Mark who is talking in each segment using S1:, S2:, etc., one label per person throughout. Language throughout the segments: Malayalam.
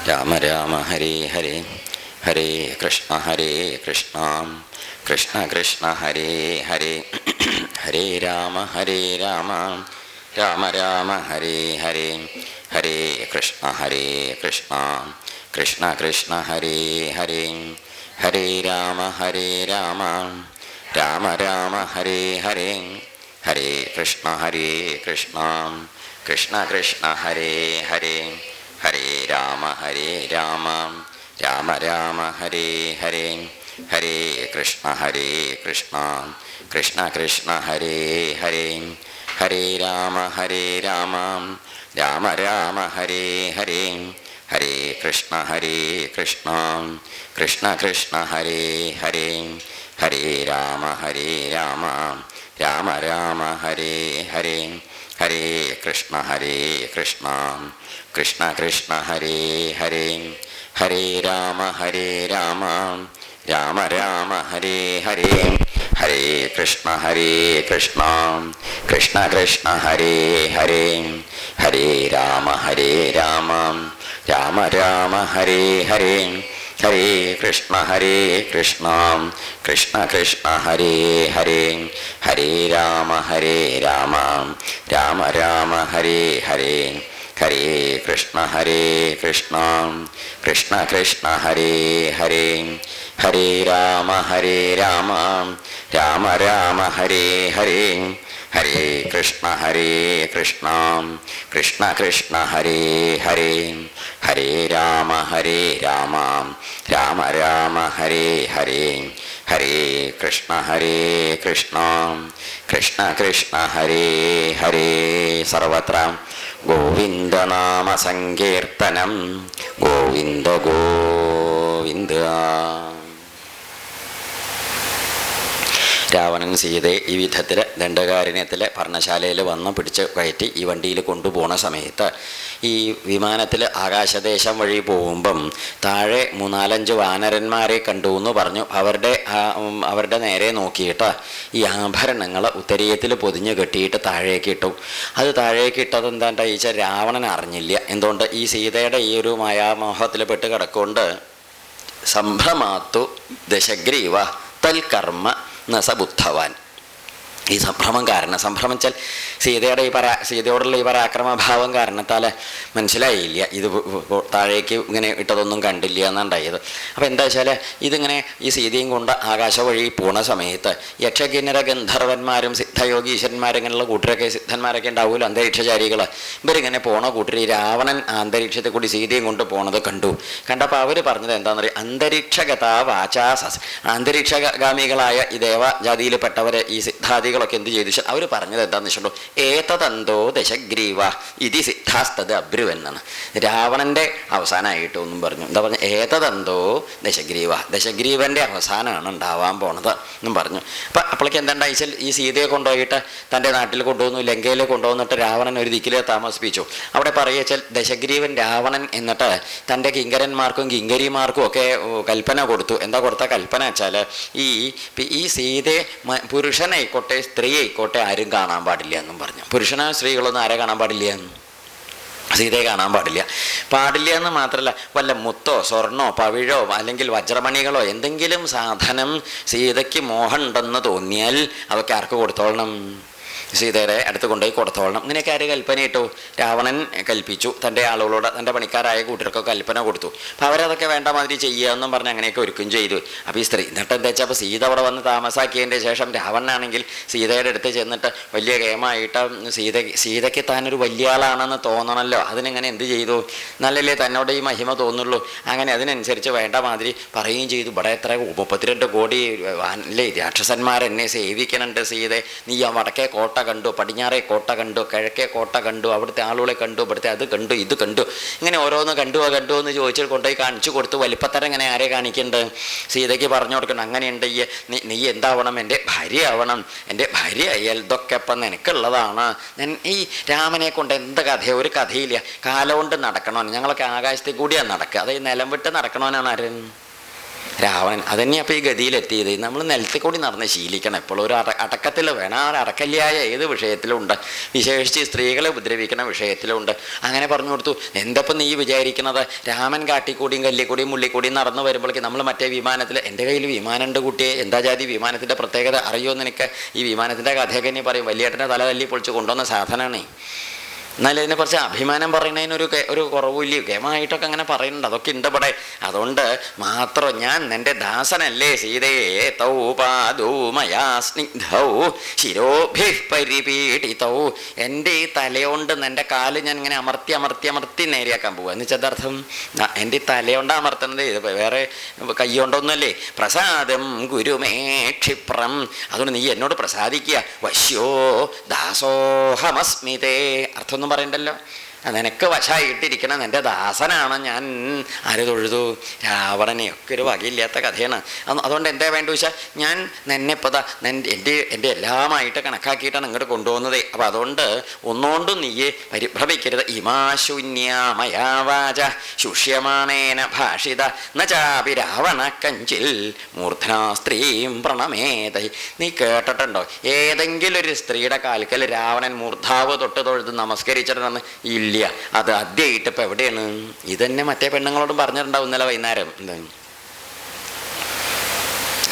S1: രാമ രാമ ഹരേ ഹരേ ഹരേ കൃഷ്ണ കൃഷ്ണ കൃഷ്ണ ഹരേ ഹരേ ഹരേ രാമ രാമ രാമ ഹരേ ഹരേ ഹരേ കൃഷ്ണ കൃഷ്ണ കൃഷ്ണ ഹരേ ഹരേ ഹരേ രാമ രാമ രാമ ഹരേ ഹരേ ഹരേ കൃഷ്ണ കൃഷ്ണ കൃഷ്ണ ഹരേ ഹരേ ഹരേ രാമ രാമ രാമ ഹരേ ഹരേ ഹരേ കൃഷ്ണ കൃഷ്ണ കൃഷ്ണ ഹരേ ഹരേ ഹരേ രാമ രാമ രാമ ഹരേ ഹരേ ഹരേ കൃഷ്ണ കൃഷ്ണ കൃഷ്ണ ഹരേ ഹരേ ഹരേ രാമ രാമ രാമ ഹരേ ഹരേ ഹരേ കൃഷ്ണ കൃഷ്ണ കൃഷ്ണ ഹരേ ഹരേ ഹരേ രാമ രാമ രാമ ഹരേ ഹരേ ഹരേ കൃഷ്ണ കൃഷ്ണ കൃഷ്ണ ഹരേ ഹരേ ഹരേ രാമ രാമ രാമ ഹരേ ഹരേ ഹരേ കൃഷ്ണ കൃഷ്ണ കൃഷ്ണ ഹരേ ഹരേ ഹരേ രാമ രാമ രാമ ഹരേ ഹരേ ഹരേ കൃഷ്ണ കൃഷ്ണ കൃഷ്ണ ഹരേ ഹരേ ഹരേ രാമ രാമ രാമ ഹരേ ഹരേ ഹരേ കൃഷ്ണ കൃഷ്ണ കൃഷ്ണ ഹരേ ഹരേ ഹരേ രാമ രാമ രാമ ഹരേ ഹരേ ഹരേ കൃഷ്ണ കൃഷ്ണ കൃഷ്ണ ഹരേ ഹരേ. സർവത്ര ഗോവിന്ദനാമ സങ്കീർത്തനം. ഗോവിന്ദ ഗോവിന്ദ. രാവണൻ സീതയെ ഈ വിധത്തിൽ ദണ്ഡകാരണ്യത്തിൽ പർണശാലയിൽ വന്ന് പിടിച്ച് കയറ്റി ഈ വണ്ടിയിൽ കൊണ്ടുപോകുന്ന സമയത്ത് ഈ വിമാനത്തിൽ ആകാശദേശം വഴി പോകുമ്പം താഴെ 3-4 വാനരന്മാരെ കണ്ടു എന്ന് പറഞ്ഞു. അവരുടെ നേരെ നോക്കിയിട്ട് ഈ ആഭരണങ്ങൾ ഉത്തരീയത്തിൽ പൊതിഞ്ഞ് കെട്ടിയിട്ട് താഴേക്ക് ഇട്ടു. അത് താഴേക്ക് ഇട്ടത് എന്താണ്ടാ ചോദിച്ചാൽ രാവണൻ അറിഞ്ഞില്ല. എന്തുകൊണ്ട്? ഈ സീതയുടെ ഈ ഒരു മായാമോഹത്തിൽ പെട്ട് കിടക്കൊണ്ട് സംഭ്രമാത്തു ദശഗ്രീവ തൽക്കർമ്മ നസബുദ്ധവാൻ. ഈ സംഭ്രമം കാരണം, സംഭ്രമം വെച്ചാൽ സീതയോടുള്ള ഈ പരാക്രമഭാവം കാരണത്താൽ മനസ്സിലായില്ല, ഇത് താഴേക്ക് ഇങ്ങനെ ഇട്ടതൊന്നും കണ്ടില്ല എന്നുണ്ടായത്. അപ്പോൾ എന്താ വെച്ചാൽ ഇതിങ്ങനെ ഈ സീതയും കൊണ്ട് ആകാശ വഴി പോണ സമയത്ത് യക്ഷകിന്നര ഗന്ധർവന്മാരും സിദ്ധയോഗീശ്വരന്മാരും ഇങ്ങനെയുള്ള കൂട്ടരൊക്കെ സിദ്ധന്മാരൊക്കെ ഉണ്ടാവുമല്ലോ, അന്തരീക്ഷചാരികൾ. ഇവരിങ്ങനെ പോണ കൂട്ടർ ഈ രാവണൻ അന്തരീക്ഷത്തിൽ കൂടി സീതയും കൊണ്ട് പോണത് കണ്ടപ്പോൾ അവർ പറഞ്ഞത് എന്താണെന്ന് പറയുക, അന്തരീക്ഷഗതാ വാചാ അന്തരീക്ഷഗാമികളായ ഈ ദേവജാതിയിൽപ്പെട്ടവർ ഈ സിദ്ധാദികളൊക്കെ എന്ത് ചെയ്തു? അവർ പറഞ്ഞത് എന്താണെന്ന് വെച്ചിട്ടുണ്ടോ, ഏതതന്തോ ദശഗ്രീവ ഇതി സിദ്ധാസ്തത് അബ്രുവൻ എന്നാണ്. രാവണൻ്റെ അവസാനമായിട്ടൊന്നും പറഞ്ഞു. എന്താ പറഞ്ഞു? ഏതതന്തോ ദശഗ്രീവൻ്റെ അവസാനമാണ് ഉണ്ടാവാൻ പോണത് എന്നും പറഞ്ഞു. അപ്പം അപ്പോഴേക്ക് എന്താണ്ടായിച്ചാൽ ഈ സീതയെ കൊണ്ടുപോയിട്ട് തൻ്റെ നാട്ടിൽ കൊണ്ടുവന്നു, ലങ്കയിൽ കൊണ്ടുവന്നിട്ട് രാവണൻ ഒരു ദിക്കിൽ താമസിപ്പിച്ചു. അവിടെ പറയുകച്ചാൽ ദശഗ്രീവൻ രാവണൻ എന്നിട്ട് തൻ്റെ കിങ്കരന്മാർക്കും കിങ്കരിമാർക്കും ഒക്കെ കൽപ്പന കൊടുത്തു. എന്താ കൊടുത്ത കൽപ്പന വെച്ചാൽ ഈ സീതയെ പുരുഷനായിക്കോട്ടെ സ്ത്രീ ആയിക്കോട്ടെ ആരും കാണാൻ പാടില്ല എന്നും പറഞ്ഞു. പുരുഷനോ സ്ത്രീകളൊന്നും ആരെ കാണാൻ പാടില്ല? സീതയെ കാണാൻ പാടില്ല എന്ന് മാത്രമല്ല, വല്ല മുത്തോ സ്വർണ്ണോ പവിഴോ അല്ലെങ്കിൽ വജ്രമണികളോ എന്തെങ്കിലും സാധനം സീതയ്ക്ക് മോഹമുണ്ടെന്ന് തോന്നിയാൽ അവയ്ക്ക് ആർക്ക് കൊടുത്തോളണം? സീതയുടെ അടുത്ത് കൊണ്ടുപോയി കൊടുത്തോളണം. ഇങ്ങനെയൊക്കെ ആര് കൽപ്പന ഇട്ടു? രാവണൻ കൽപ്പിച്ചു. തൻ്റെ ആളുകളോട്, തൻ്റെ പണിക്കാരായ കൂട്ടർക്കൊക്കെ കൽപ്പന കൊടുത്തു. അപ്പോൾ അവരതൊക്കെ വേണ്ട മാതിരി ചെയ്യുകയെന്നും പറഞ്ഞ് അങ്ങനെയൊക്കെ ഒരുക്കും ചെയ്തു. അപ്പോൾ ഈ സ്ത്രീ എന്നിട്ട് എന്താ വെച്ചാൽ, അപ്പോൾ സീത അവിടെ വന്ന് താമസാക്കിയതിൻ്റെ ശേഷം രാവണനാണെങ്കിൽ സീതയുടെ അടുത്ത് ചെന്നിട്ട് വലിയ കേമായിട്ട് സീതയ്ക്ക് താനൊരു വലിയ ആളാണെന്ന് തോന്നണമല്ലോ. അതിനെങ്ങനെ എന്ത് ചെയ്തു? നല്ലല്ലേ തന്നോട് ഈ മഹിമ തോന്നുള്ളൂ. അങ്ങനെ അതിനനുസരിച്ച് വേണ്ട മാതിരി പറയുകയും ചെയ്തു. ഇവിടെ എത്ര 32 കോടി അല്ലേ രാക്ഷസന്മാരെന്നെ സേവിക്കണുണ്ട് സീതെ. നീ ആ വടക്കേ കോട്ട കണ്ടു, പടിഞ്ഞാറേ കോട്ട കണ്ടു, കിഴക്കേ കോട്ട കണ്ടു, അവിടുത്തെ ആളുകളെ കണ്ടു, ഇവിടുത്തെ അത് കണ്ടു, ഇത് കണ്ടു, ഇങ്ങനെ ഓരോന്ന് കണ്ടു എന്ന് ചോദിച്ചിട്ട് കൊണ്ടുപോയി കാണിച്ചു കൊടുത്തു. വലിപ്പത്തരം ഇങ്ങനെ ആരെ കാണിക്കുന്നുണ്ട്? സീതയ്ക്ക് പറഞ്ഞു കൊടുക്കണം. അങ്ങനെയുണ്ട്, നീ എന്താവണം? എൻ്റെ ഭാര്യ ആവണം. എൻ്റെ ഭാര്യ ആയാൽ ഇതൊക്കെ ഇപ്പം നിനക്കുള്ളതാണ്. ഞാൻ ഈ രാമനെ കൊണ്ട് എന്ത് കഥയോ? ഒരു കഥയില്ല. കാലം കൊണ്ട് നടക്കണോ? ഞങ്ങളൊക്കെ ആകാശത്തിൽ കൂടിയാണ് നടക്കുക. അത് നിലം വിട്ട് നടക്കണോനാണ് ആരും? രാവണൻ അതന്നെയാണ് അപ്പോൾ ഈ ഗതിയിലെത്തിയത്. നമ്മൾ നിലത്തിൽ കൂടി നടന്ന് ശീലിക്കണം. എപ്പോഴും ഒരു അടക്കത്തിൽ വേണം. ആ അടക്കല്യായ ഏത് വിഷയത്തിലുണ്ട്, വിശേഷിച്ച് സ്ത്രീകളെ ഉപദ്രവിക്കുന്ന വിഷയത്തിലുണ്ട്. അങ്ങനെ പറഞ്ഞു കൊടുത്തു. എന്തപ്പം നീ വിചാരിക്കുന്നത്, രാമൻ കാട്ടിക്കൂടിയും കല്ലിക്കൂടിയും മുള്ളിക്കൂടിയും നടന്നു വരുമ്പോഴേക്ക് നമ്മൾ മറ്റേ വിമാനത്തിൽ, എൻ്റെ കയ്യിൽ വിമാനമുണ്ട് കുട്ടിയെ, എന്താ ജാതി വിമാനത്തിൻ്റെ പ്രത്യേകത അറിയുമോ നിനക്ക്? ഈ വിമാനത്തിൻ്റെ കഥയൊക്കെ ഇനി പറയും. വലിയേട്ടനെ തല തല്ലി പൊളിച്ച് കൊണ്ടുവന്ന സാധനമാണ്. എന്നാലും ഇതിനെക്കുറിച്ച് അഭിമാനം പറയുന്നതിനൊരു കുറവില്ല. കേമായിട്ടൊക്കെ അങ്ങനെ പറയുന്നുണ്ട്. അതൊക്കെ ഉണ്ട് ഇവിടെ. അതുകൊണ്ട് മാത്രം ഞാൻ നിൻ്റെ ദാസനല്ലേ സീതയെ തൗ പാദോ മയാ സ്നിഗ്ധൗ ശിരോഭി പരിപീഡിതൗ. എൻ്റെ ഈ തലയോണ്ട് നിൻ്റെ കാല് ഞാൻ ഇങ്ങനെ അമർത്തി നേരെയാക്കാൻ പോവുക. എന്ന് വെച്ചാൽ അർത്ഥം എൻ്റെ ഈ തലയോണ്ട് അമർത്തുന്നത്, ഇത് വേറെ കൈകൊണ്ടൊന്നുമല്ലേ. പ്രസാദം ഗുരുമേ ക്ഷിപ്രം. അതുകൊണ്ട് നീ എന്നോട് പ്രസാദിക്കുക. വശ്യോ ദാസോഹമസ്മിതേ. അർത്ഥം ഒന്നും പറയണ്ടല്ലോ. നിനക്ക് വശമായിട്ടിരിക്കണം എൻ്റെ ദാസനാണ് ഞാൻ. ആര് തൊഴുതു? രാവണനെയൊക്കെ ഒരു വകയില്ലാത്ത കഥയാണ്. അതുകൊണ്ട് എന്താ വേണ്ട വെച്ചാൽ ഞാൻ നിന്നെ ഇപ്പോൾ എൻ്റെ എല്ലാമായിട്ട് കണക്കാക്കിയിട്ടാണ് ഇങ്ങോട്ട് കൊണ്ടുപോകുന്നത്. അപ്പം അതുകൊണ്ട് ഒന്നുകൊണ്ടും നീയെ പരിഭ്രമിക്കരുത്. ഇമാശൂന്യാമയാവാച ശുഷ്യമാണേന ഭാഷിത നചാപി രാവണ കഞ്ചിൽ മൂർധനാ സ്ത്രീം പ്രണമേത. നീ കേട്ടിട്ടുണ്ടോ ഏതെങ്കിലും ഒരു സ്ത്രീയുടെ കാൽക്കൽ രാവണൻ മൂർധാവ് തൊട്ട് തൊഴുത് നമസ്കരിച്ചിട്ടുണ്ടെന്ന്? ഇല്ല. അത് ആദ്യമായിട്ട് ഇപ്പം എവിടെയാണ്? ഇതന്നെ മറ്റേ പെണ്ണുങ്ങളോടും പറഞ്ഞിട്ടുണ്ടാവും ഇന്നലെ വൈകുന്നേരം.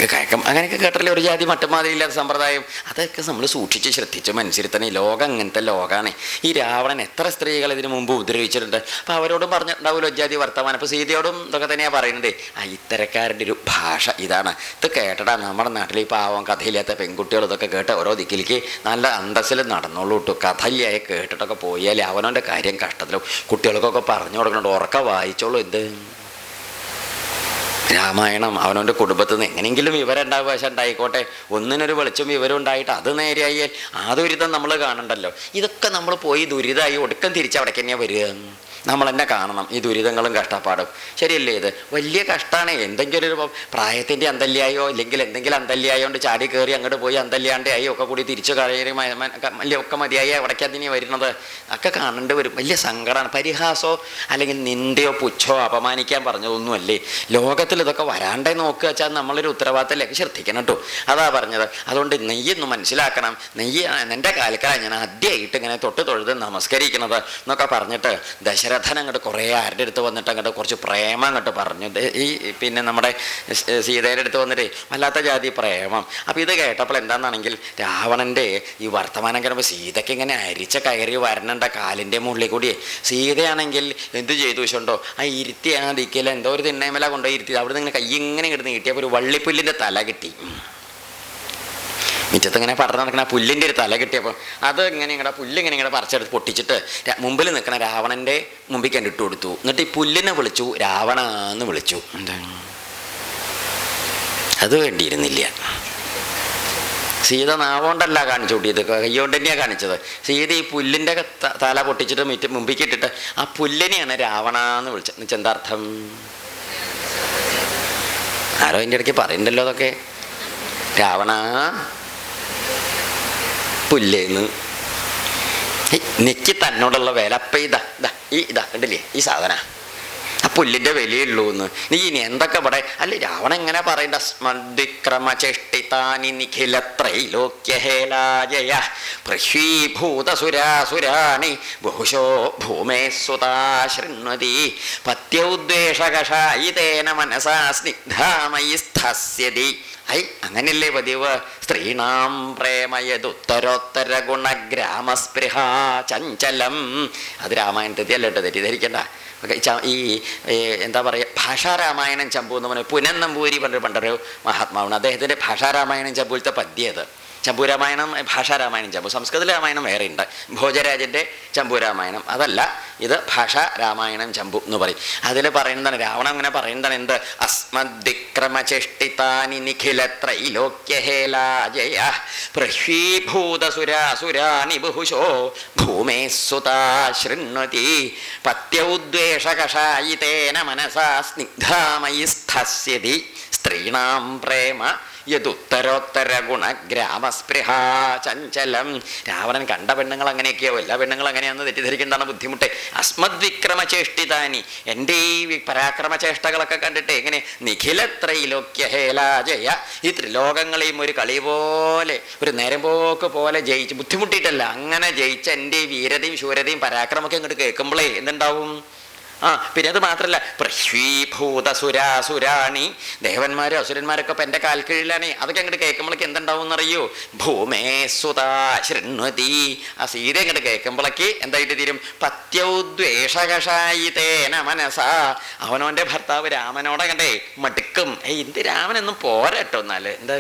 S1: കേൾക്കാം അങ്ങനെയൊക്കെ കേട്ടല്ലേ ഒരു ജാതി മട്ടുമാതിരിയില്ലാത്ത സമ്പ്രദായം. അതൊക്കെ നമ്മൾ സൂക്ഷിച്ച് ശ്രദ്ധിച്ച് മനസ്സിരുത്തണം. ഈ ലോകം അങ്ങനത്തെ ലോകമാണ്. ഈ രാവണൻ എത്ര സ്ത്രീകൾ ഇതിനു മുമ്പ് ഉപദ്രവിച്ചിട്ടുണ്ട്. അപ്പോൾ അവരോടും പറഞ്ഞിട്ടുണ്ടാവുമല്ലോ ജാതി വർത്തമാനം. അപ്പോൾ സീതയോടും ഇതൊക്കെ തന്നെയാണ് പറയുന്നത്. ഇത്തരക്കാരുടെ ഒരു ഭാഷ ഇതാണ്. ഇത് കേട്ടടാ നമ്മുടെ നാട്ടിൽ ഈ പാവം കഥയില്ലാത്ത പെൺകുട്ടികൾ ഇതൊക്കെ കേട്ട് ഓരോ ദിക്കിലേക്ക് നല്ല അന്തസ്സിൽ നടന്നോളൂ കേട്ടോ. കഥയിലായി കേട്ടിട്ടൊക്കെ പോയാൽ അവനവൻ്റെ കാര്യം കഷ്ടത്തിലും. കുട്ടികൾക്കൊക്കെ പറഞ്ഞു കൊടുക്കണുണ്ട്, ഉറക്ക വായിച്ചോളൂ. എന്ത് രാമായണം അവനവൻ്റെ കുടുംബത്തിൽ നിന്ന് എങ്ങനെയെങ്കിലും വിവരം ഉണ്ടാവുക. പക്ഷെ ഉണ്ടായിക്കോട്ടെ, ഒന്നിനൊരു വെളിച്ചം വിവരം ഉണ്ടായിട്ട് അത് നേരെയായാൽ ആ ദുരിതം നമ്മൾ കാണണ്ടല്ലോ. ഇതൊക്കെ നമ്മൾ പോയി ദുരിതമായി ഒടുക്കം തിരിച്ചവിടേക്ക് തന്നെയാണ് വരിക. നമ്മൾ തന്നെ കാണണം ഈ ദുരിതങ്ങളും കഷ്ടപ്പാടും. ശരിയല്ലേ? ഇത് വലിയ കഷ്ടമാണ്. എന്തെങ്കിലും ഒരു പ്രായത്തിൻ്റെ അന്തല്യായോ ഇല്ലെങ്കിൽ എന്തെങ്കിലും അന്തല്യായോ കൊണ്ട് ചാടി കയറി അങ്ങോട്ട് പോയി അന്തല്യാണ്ടായി ഒക്കെ കൂടി തിരിച്ചു കയറി ഒക്കെ മതിയായി അവിടേക്ക് അതിനെ വരുന്നത് ഒക്കെ കാണേണ്ടി വരും. വലിയ സങ്കടമാണ്. പരിഹാസമോ അല്ലെങ്കിൽ നിന്റെയോ പുച്ഛോ അപമാനിക്കാൻ പറഞ്ഞതൊന്നുമല്ലേ. ലോകത്തിൽ ഇതൊക്കെ വരാണ്ടേ നോക്കുക വെച്ചാൽ നമ്മളൊരു ഉത്തരവാദിത്തത്തിലേക്ക് ശ്രദ്ധിക്കണം കേട്ടോ. അതാ പറഞ്ഞത്. അതുകൊണ്ട് നെയ്യൊന്ന് മനസ്സിലാക്കണം. നെയ്യ് എൻ്റെ കാലക്കാണ് ഞാൻ ആദ്യമായിട്ട് ഇങ്ങനെ തൊട്ട് തൊഴുത് നമസ്കരിക്കുന്നത് എന്നൊക്കെ പറഞ്ഞിട്ട് ദശരഥൻ അങ്ങോട്ട് കുറേ ആരുടെ അടുത്ത് വന്നിട്ട് അങ്ങോട്ട് കുറച്ച് പ്രേമം അങ്ങോട്ട് പറഞ്ഞു. ഈ പിന്നെ നമ്മുടെ സീതയുടെ അടുത്ത് വന്നിട്ട് വല്ലാത്ത ജാതി പ്രേമം. അപ്പോൾ ഇത് കേട്ടപ്പോൾ എന്താണെന്നാണെങ്കിൽ രാവണൻ്റെ ഈ വർത്തമാനം കേട്ടപ്പോൾ സീതയ്ക്ക് ഇങ്ങനെ അരിച്ച കയറി വരണണ്ട കാലിൻ്റെ മുകളിൽ കൂടി. സീതയാണെങ്കിൽ എന്ത് ചെയ്തു വെച്ചുണ്ടോ ആ ഇരുത്തി ആ ദിക്കിൽ എന്തോ ഒരു തിണ്ണയമല കൊണ്ടുപോയി ഇരുത്തി. അവിടെ നിന്ന് ഇങ്ങനെ കൈ ഇങ്ങനെ കിടന്ന് കിട്ടിയപ്പോൾ ഒരു വള്ളിപ്പുല്ലിൻ്റെ തല കിട്ടി. മിറ്റത്ത് ഇങ്ങനെ പടർന്ന് നടക്കുന്ന പുല്ലിൻ്റെ ഒരു തല കിട്ടിയപ്പോൾ അത് ഇങ്ങനെ ഇങ്ങനെ പുല്ലിങ്ങനെ ഇങ്ങനെ പറിച്ചെടുത്ത് പൊട്ടിച്ചിട്ട് മുമ്പിൽ നിൽക്കണ രാവണൻ്റെ മുമ്പിൽ കണ്ടിട്ട് കൊടുത്തു. എന്നിട്ട് ഈ പുല്ലിനെ വിളിച്ചു രാവണ എന്ന് വിളിച്ചു. എന്താ അത് വേണ്ടിയിരുന്നില്ല. സീത നാവോണ്ടല്ല കാണിച്ചു കൂട്ടിയത്, കൈകൊണ്ട് തന്നെയാണ് കാണിച്ചത്. സീത ഈ പുല്ലിൻ്റെ തല പൊട്ടിച്ചിട്ട് മുമ്പിൽ ഇട്ടിട്ട് ആ പുല്ലിനെയാണ് രാവണ എന്ന് വിളിച്ചത്. എന്നുവെച്ചാൽ എന്താ അർത്ഥം? ആരോ അതിൻ്റെ ഇടയ്ക്ക് പറയുന്നുണ്ടല്ലോ അതൊക്കെ. രാവണ പുല്ലേന്ന് നിക്ക് തന്നോടുള്ള വില. അപ്പം ഇതാ കണ്ടില്ലേ ഈ സാധന ആ പുല്ലിൻ്റെ വിലയുള്ളൂ എന്ന്. നീ ഇനി എന്തൊക്കെ ഇവിടെ അല്ലെ രാവണ എങ്ങനെ പറയണ്ട. സ്മദ്വിക്രമചേഷ്ടിതാനി നിഖിലത്രൈലോക്യഹേലാജയ പൃഥ്വീഭൂതസുരാസുരാണി ബഹുശോ ഭൂമേ സുതാ ശൃണ്വതി പത്യൗദ്വേഷകഷായിതേന മനസാ സ്നിഗ്ധാമയി സ്ഥസ്യതി. അങ്ങനെയല്ലേ പതിവ്. സ്ത്രീണാം പ്രേമയതുത്തരോത്തര ഗുണഗ്രാമസ്പൃഹ ചഞ്ചലം. അത് രാമായണത്തിൽ അല്ലേട്ടോ, തെറ്റിദ്ധരിക്കണ്ട. ഈ എന്താ പറയുക ഭാഷാരാമായണം ചമ്പു എന്ന് പറഞ്ഞാൽ പുനൻ നമ്പൂരി പണ്ടൊരു മഹാത്മാവാണ്. അദ്ദേഹത്തിൻ്റെ ഭാഷാരാമായണം ചമ്പൂലത്തെ പദ്യത്. ചമ്പൂരാമായണം ഭാഷാരാമായണം ചമ്പു. സംസ്കൃത രാമായണം വേറെ ഉണ്ട്, ഭോജരാജൻ്റെ ചമ്പൂരാമായണം. അതല്ല, ഇത് ഭാഷാ രാമായണം ചമ്പു എന്ന് പറയും. അതിൽ പറയുന്നതാണ് രാവണൻ അങ്ങനെ പറയുന്നതാണ് എന്ത് അസ്മദ്വിക്രമചേഷ്ടിതാനി നിഖിലത്രൈലോക്യഹേലാജയ പൃഥ്വീഭൂതസുരാസുരാണി ബഹുശോ ഭൂമേ സുതാ ശൃണ്വതി പത്യൗദ്വേഷകഷായിതേന മനസാ സ്നിഗ്ധാമയി സ്ഥസ്യതി. സ്ത്രീണാം പ്രേമ യതുത്തരോത്തര ഗുണഗ്രാമസ്പൃഹ ചഞ്ചലം. രാവണൻ കണ്ട പെണ്ണുങ്ങൾ അങ്ങനെയൊക്കെയോ, എല്ലാ പെണ്ണുങ്ങളും അങ്ങനെയാണെന്ന് തെറ്റിദ്ധരിക്കേണ്ടതാണ് ബുദ്ധിമുട്ട്. അസ്മദ്വിക്രമചേഷ്ടിതാനി, എൻ്റെ ഈ പരാക്രമചേഷ്ടകളൊക്കെ കണ്ടിട്ട് എങ്ങനെ നിഖിലത്രൈലോക്യഹേലാജയ, ഈ ത്രിലോകങ്ങളെയും ഒരു കളി പോലെ, ഒരു നേരം പോക്ക് പോലെ ജയിച്ച്, ബുദ്ധിമുട്ടിയിട്ടല്ല, അങ്ങനെ ജയിച്ച എൻ്റെ വീരതയും ശൂരതയും പരാക്രമൊക്കെ ഇങ്ങോട്ട് കേൾക്കുമ്പോഴേ എന്തുണ്ടാവും? പിന്നെ അത് മാത്രല്ല, പൃഥ്വീഭൂതസുരാസുരാണി, ദേവന്മാരും അസുരന്മാരൊക്കെ ഇപ്പം എൻ്റെ കാൽക്കീഴിലാണ്. അതൊക്കെ അങ്ങോട്ട് കേൾക്കുമ്പോഴേക്ക് എന്തുണ്ടാവും എന്നറിയോ? ഭൂമേ സുതാ ശൃണ്വതി, ആ സീത അങ്ങോട്ട് കേൾക്കുമ്പോഴേക്ക് എന്തായിട്ട് തീരും? പത്യൗദ്വേഷകഷായിതേന മനസാ, അവനവൻ്റെ ഭർത്താവ് രാമനോടെ കണ്ടേ മടുക്കും. എന്ത് രാമനൊന്നും പോരാട്ടോ, എന്നാല് എന്താ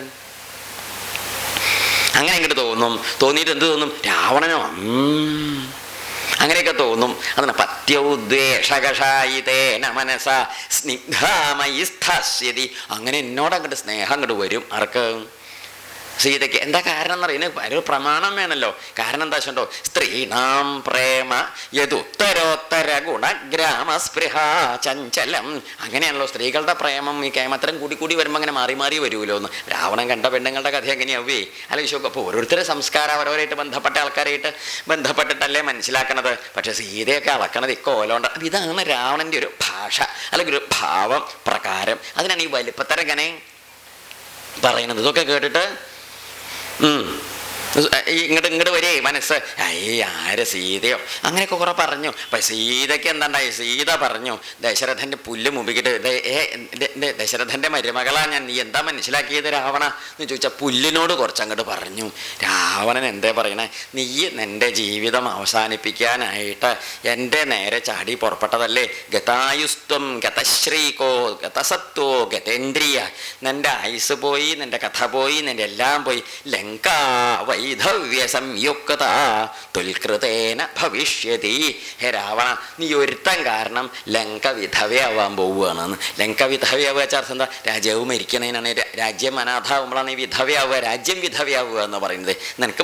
S1: അങ്ങനെ ഇങ്ങോട്ട് തോന്നും. തോന്നിയിട്ട് എന്ത് തോന്നും? രാവണനോ അങ്ങനെയൊക്കെ തോന്നും. അതാണ് പത്യൗദ്വേഷകഷായിതേന മനസ സ്നിഗ്ധാമയി സ്ഥാസ്യതി. അങ്ങനെ എന്നോട് അങ്ങോട്ട് സ്നേഹം അങ്ങോട്ട് വരും. ആർക്ക്? സീതയ്ക്ക്. എന്താ കാരണം എന്നറിയുന്നത്? ഒരു പ്രമാണം വേണമല്ലോ. കാരണം എന്താ വെച്ചോ? സ്ത്രീണാം പ്രേമ യതുത്തരോത്തര ഗുണഗ്രാമസ്പൃഹ ചഞ്ചലം. അങ്ങനെയാണല്ലോ സ്ത്രീകളുടെ പ്രേമം. ഈ കേമത്തരം കൂടി കൂടി വരുമ്പോൾ അങ്ങനെ മാറി മാറി വരുമല്ലോ എന്ന്. രാവണൻ കണ്ട പെണ്ണുങ്ങളുടെ കഥ എങ്ങനെയാവേ ആലോചിച്ചു. അപ്പോൾ ഓരോരുത്തരുടെ സംസ്കാരം അവരവരായിട്ട് ബന്ധപ്പെട്ട ആൾക്കാരായിട്ട് ബന്ധപ്പെട്ടിട്ടല്ലേ മനസ്സിലാക്കണത്. പക്ഷെ സീതയൊക്കെ അളക്കണത് ഇക്കോലോണ്ട്. ഇതാണ് രാവണൻ്റെ ഒരു ഭാഷ, അല്ലെങ്കിൽ ഒരു ഭാവം, പ്രകാരം. അതിനാണ് ഈ വലിപ്പത്തരം ഇങ്ങനെ പറയുന്നത്. ഇതൊക്കെ കേട്ടിട്ട് ഇങ്ങോട്ട് വരേ മനസ്സ്, ആര് സീതയോ അങ്ങനെയൊക്കെ കുറെ പറഞ്ഞു. അപ്പം സീതയ്ക്ക് എന്താണ്ടായി? സീത പറഞ്ഞു, ദശരഥൻ്റെ പുല്ല് മുമ്പിക്കിട്ട്, ദശരഥൻ്റെ മരുമകളാ ഞാൻ, നീ എന്താ മനസ്സിലാക്കിയത് രാവണ എന്ന് ചോദിച്ചാൽ പുല്ലിനോട് കുറച്ചങ്ങോട്ട് പറഞ്ഞു. രാവണൻ എന്തേ പറയണേ? നീ നിൻ്റെ ജീവിതം അവസാനിപ്പിക്കാനായിട്ട് എൻ്റെ നേരെ ചാടി പുറപ്പെട്ടതല്ലേ. ഗതായുസ്ത്വം ഗതശ്രീകോ ഗതസത്വോ ഗതേന്ദ്രിയ, നിൻ്റെ ആയുസ് പോയി, നിൻ്റെ കഥ പോയി, നിൻ്റെ എല്ലാം പോയി. ലങ്കാ വൈധവ്യ സംയുക്ത തുൽകൃതേന ഭവിഷ്യതി. ഹേ രാവണ, നീ ഒരുത്തൻ കാരണം ലങ്ക വിധവയാവാൻ പോവുകയാണെന്ന്. ലങ്ക വിധവയാവുക അർത്ഥം എന്താ? രാജ്യവും മരിക്കണേനാണ്. രാജ്യം അനാഥാവുമ്പോഴാണ് ഈ വിധവയാവുക, രാജ്യം വിധവയാവുക എന്ന് പറയുന്നത്. നിനക്ക്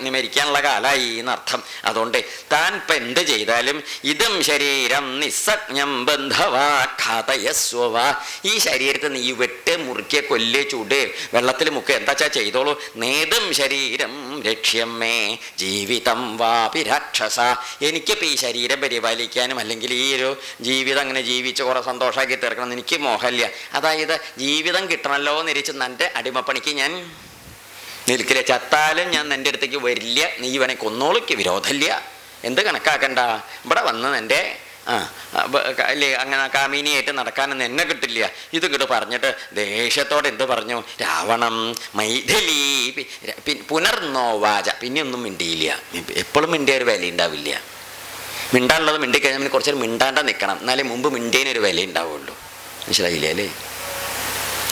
S1: നീ മരിക്കാനുള്ള കാലമായി എന്നർത്ഥം. അതുകൊണ്ട് താൻ ഇപ്പം എന്ത് ചെയ്താലും ഇതം ശരീരം നിസ്സജ്ഞം ബന്ധവാ ഘാതയസ്വ, ഈ ശരീരത്തെ നീ വെട്ട്, മുറിക്കുക, കൊല്ല്, ചൂട്, വെള്ളത്തിൽ മുക്കുക, എന്താച്ചാ ചെയ്തോളൂ. നേതും ശരീരം രക്ഷ്യമേ ജീവിതം വാപി രാക്ഷസ, എനിക്കിപ്പോൾ ഈ ശരീരം പരിപാലിക്കാനും അല്ലെങ്കിൽ ഈ ഒരു ജീവിതം അങ്ങനെ ജീവിച്ച് കുറെ സന്തോഷമാക്കി തീർക്കണം എനിക്ക് മോഹമില്ല. അതായത് ജീവിതം കിട്ടണമല്ലോ എന്നിരിച്ച് നിൻ്റെ അടിമപ്പണിക്ക് ഞാൻ നിൽക്കില്ല. ചത്താലും ഞാൻ നിൻ്റെ അടുത്തേക്ക് വരില്ല. നീ ഇവനെ കൊന്നോളിക്ക് വിരോധമില്ല. എന്ത് കണക്കാക്കണ്ട, ഇവിടെ വന്ന് എൻ്റെ അല്ലേ അങ്ങനെ കാമിനിയായിട്ട് നടക്കാനൊന്നും എന്നെ കിട്ടില്ല. ഇത് ഇങ്ങോട്ട് പറഞ്ഞിട്ട് ദേഷ്യത്തോടെ എന്ത് പറഞ്ഞു? രാവണം മൈഥിലി പുനർനോവാച, പിന്നെ ഒന്നും മിണ്ടിയില്ല. എപ്പോഴും മിണ്ടിയ ഒരു വില ഉണ്ടാവില്ല. മിണ്ടാനുള്ളത് മിണ്ടിക്കഴിഞ്ഞാൽ പിന്നെ കുറച്ചൊരു മിണ്ടാണ്ട നിൽക്കണം, എന്നാലേ മുമ്പ് മിണ്ടിയതിനൊരു വില ഉണ്ടാവുള്ളൂ. മനസ്സിലായില്ലേ അല്ലേ?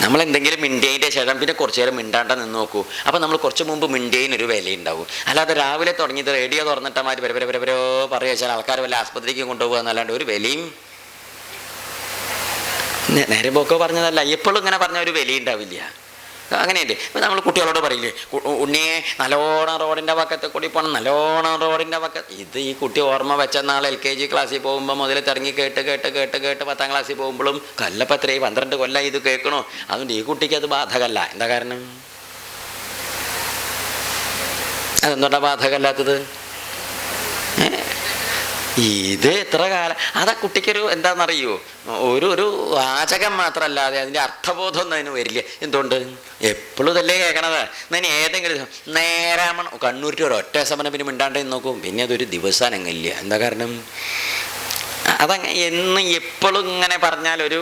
S1: നമ്മളെന്തെങ്കിലും മിണ്ടിയതിൻ്റെ ശേഷം പിന്നെ കുറച്ച് നേരം മിണ്ടാണ്ട നിന്ന് നോക്കൂ. അപ്പം നമ്മൾ കുറച്ച് മുമ്പ് മിണ്ടിയതിനൊരു വിലയുണ്ടാവും. അല്ലാതെ രാവിലെ തുടങ്ങിയത് റേഡിയോ തുറന്നിട്ടാൽ മാതിരി പരപരോ പറയുക വെച്ചാൽ ആൾക്കാർ വല്ല ആസ്പത്രിക്ക് കൊണ്ടുപോകുക എന്നല്ലാണ്ട് ഒരു വിലയും നേരെ പോക്കോ പറഞ്ഞതല്ല. എപ്പോഴും ഇങ്ങനെ പറഞ്ഞ ഒരു വിലയുണ്ടാവില്ല. അങ്ങനെയല്ലേ നമ്മൾ കുട്ടികളോട് പറയില്ലേ, ഉണ്ണിയെ നല്ലോണം റോഡിൻ്റെ പക്കത്ത് കൂടി പോകണം, നല്ലോണം റോഡിൻ്റെ പക്കത്ത്. ഇത് ഈ കുട്ടി ഓർമ്മ വെച്ച നാൾ LKG ക്ലാസ്സിൽ പോകുമ്പോൾ മുതൽ തിറങ്ങി കേട്ട് 10ാം ക്ലാസ്സിൽ പോകുമ്പോഴും കൊല്ലപ്പത്രയും 12 കൊല്ലം ഇത് കേൾക്കണോ. അതുകൊണ്ട് ഈ കുട്ടിക്ക് അത് ബാധകമല്ല. എന്താ കാരണം? അതെന്തുകൊണ്ടാണ് ബാധകമല്ലാത്തത്? ഇത് എത്ര കാലം അതാ കുട്ടിക്കൊരു എന്താണെന്നറിയോ, ഒരു വാചകം മാത്രമല്ലാതെ അതിൻ്റെ അർത്ഥബോധമൊന്നും അതിന് വരില്ല. എന്തുകൊണ്ട്? എപ്പോഴും ഇതല്ലേ കേൾക്കണത്. എന്നാൽ ഏതെങ്കിലും നേരാമണം കണ്ണൂരിട്ട് ഒരൊറ്റ സമരം പിന്നെ മിണ്ടാണ്ട് നോക്കും, പിന്നെ അതൊരു ദിവസം അനങ്ങില്ല. എന്താ കാരണം? അതങ്ങനെ എന്ന് എപ്പോഴും ഇങ്ങനെ പറഞ്ഞാൽ ഒരു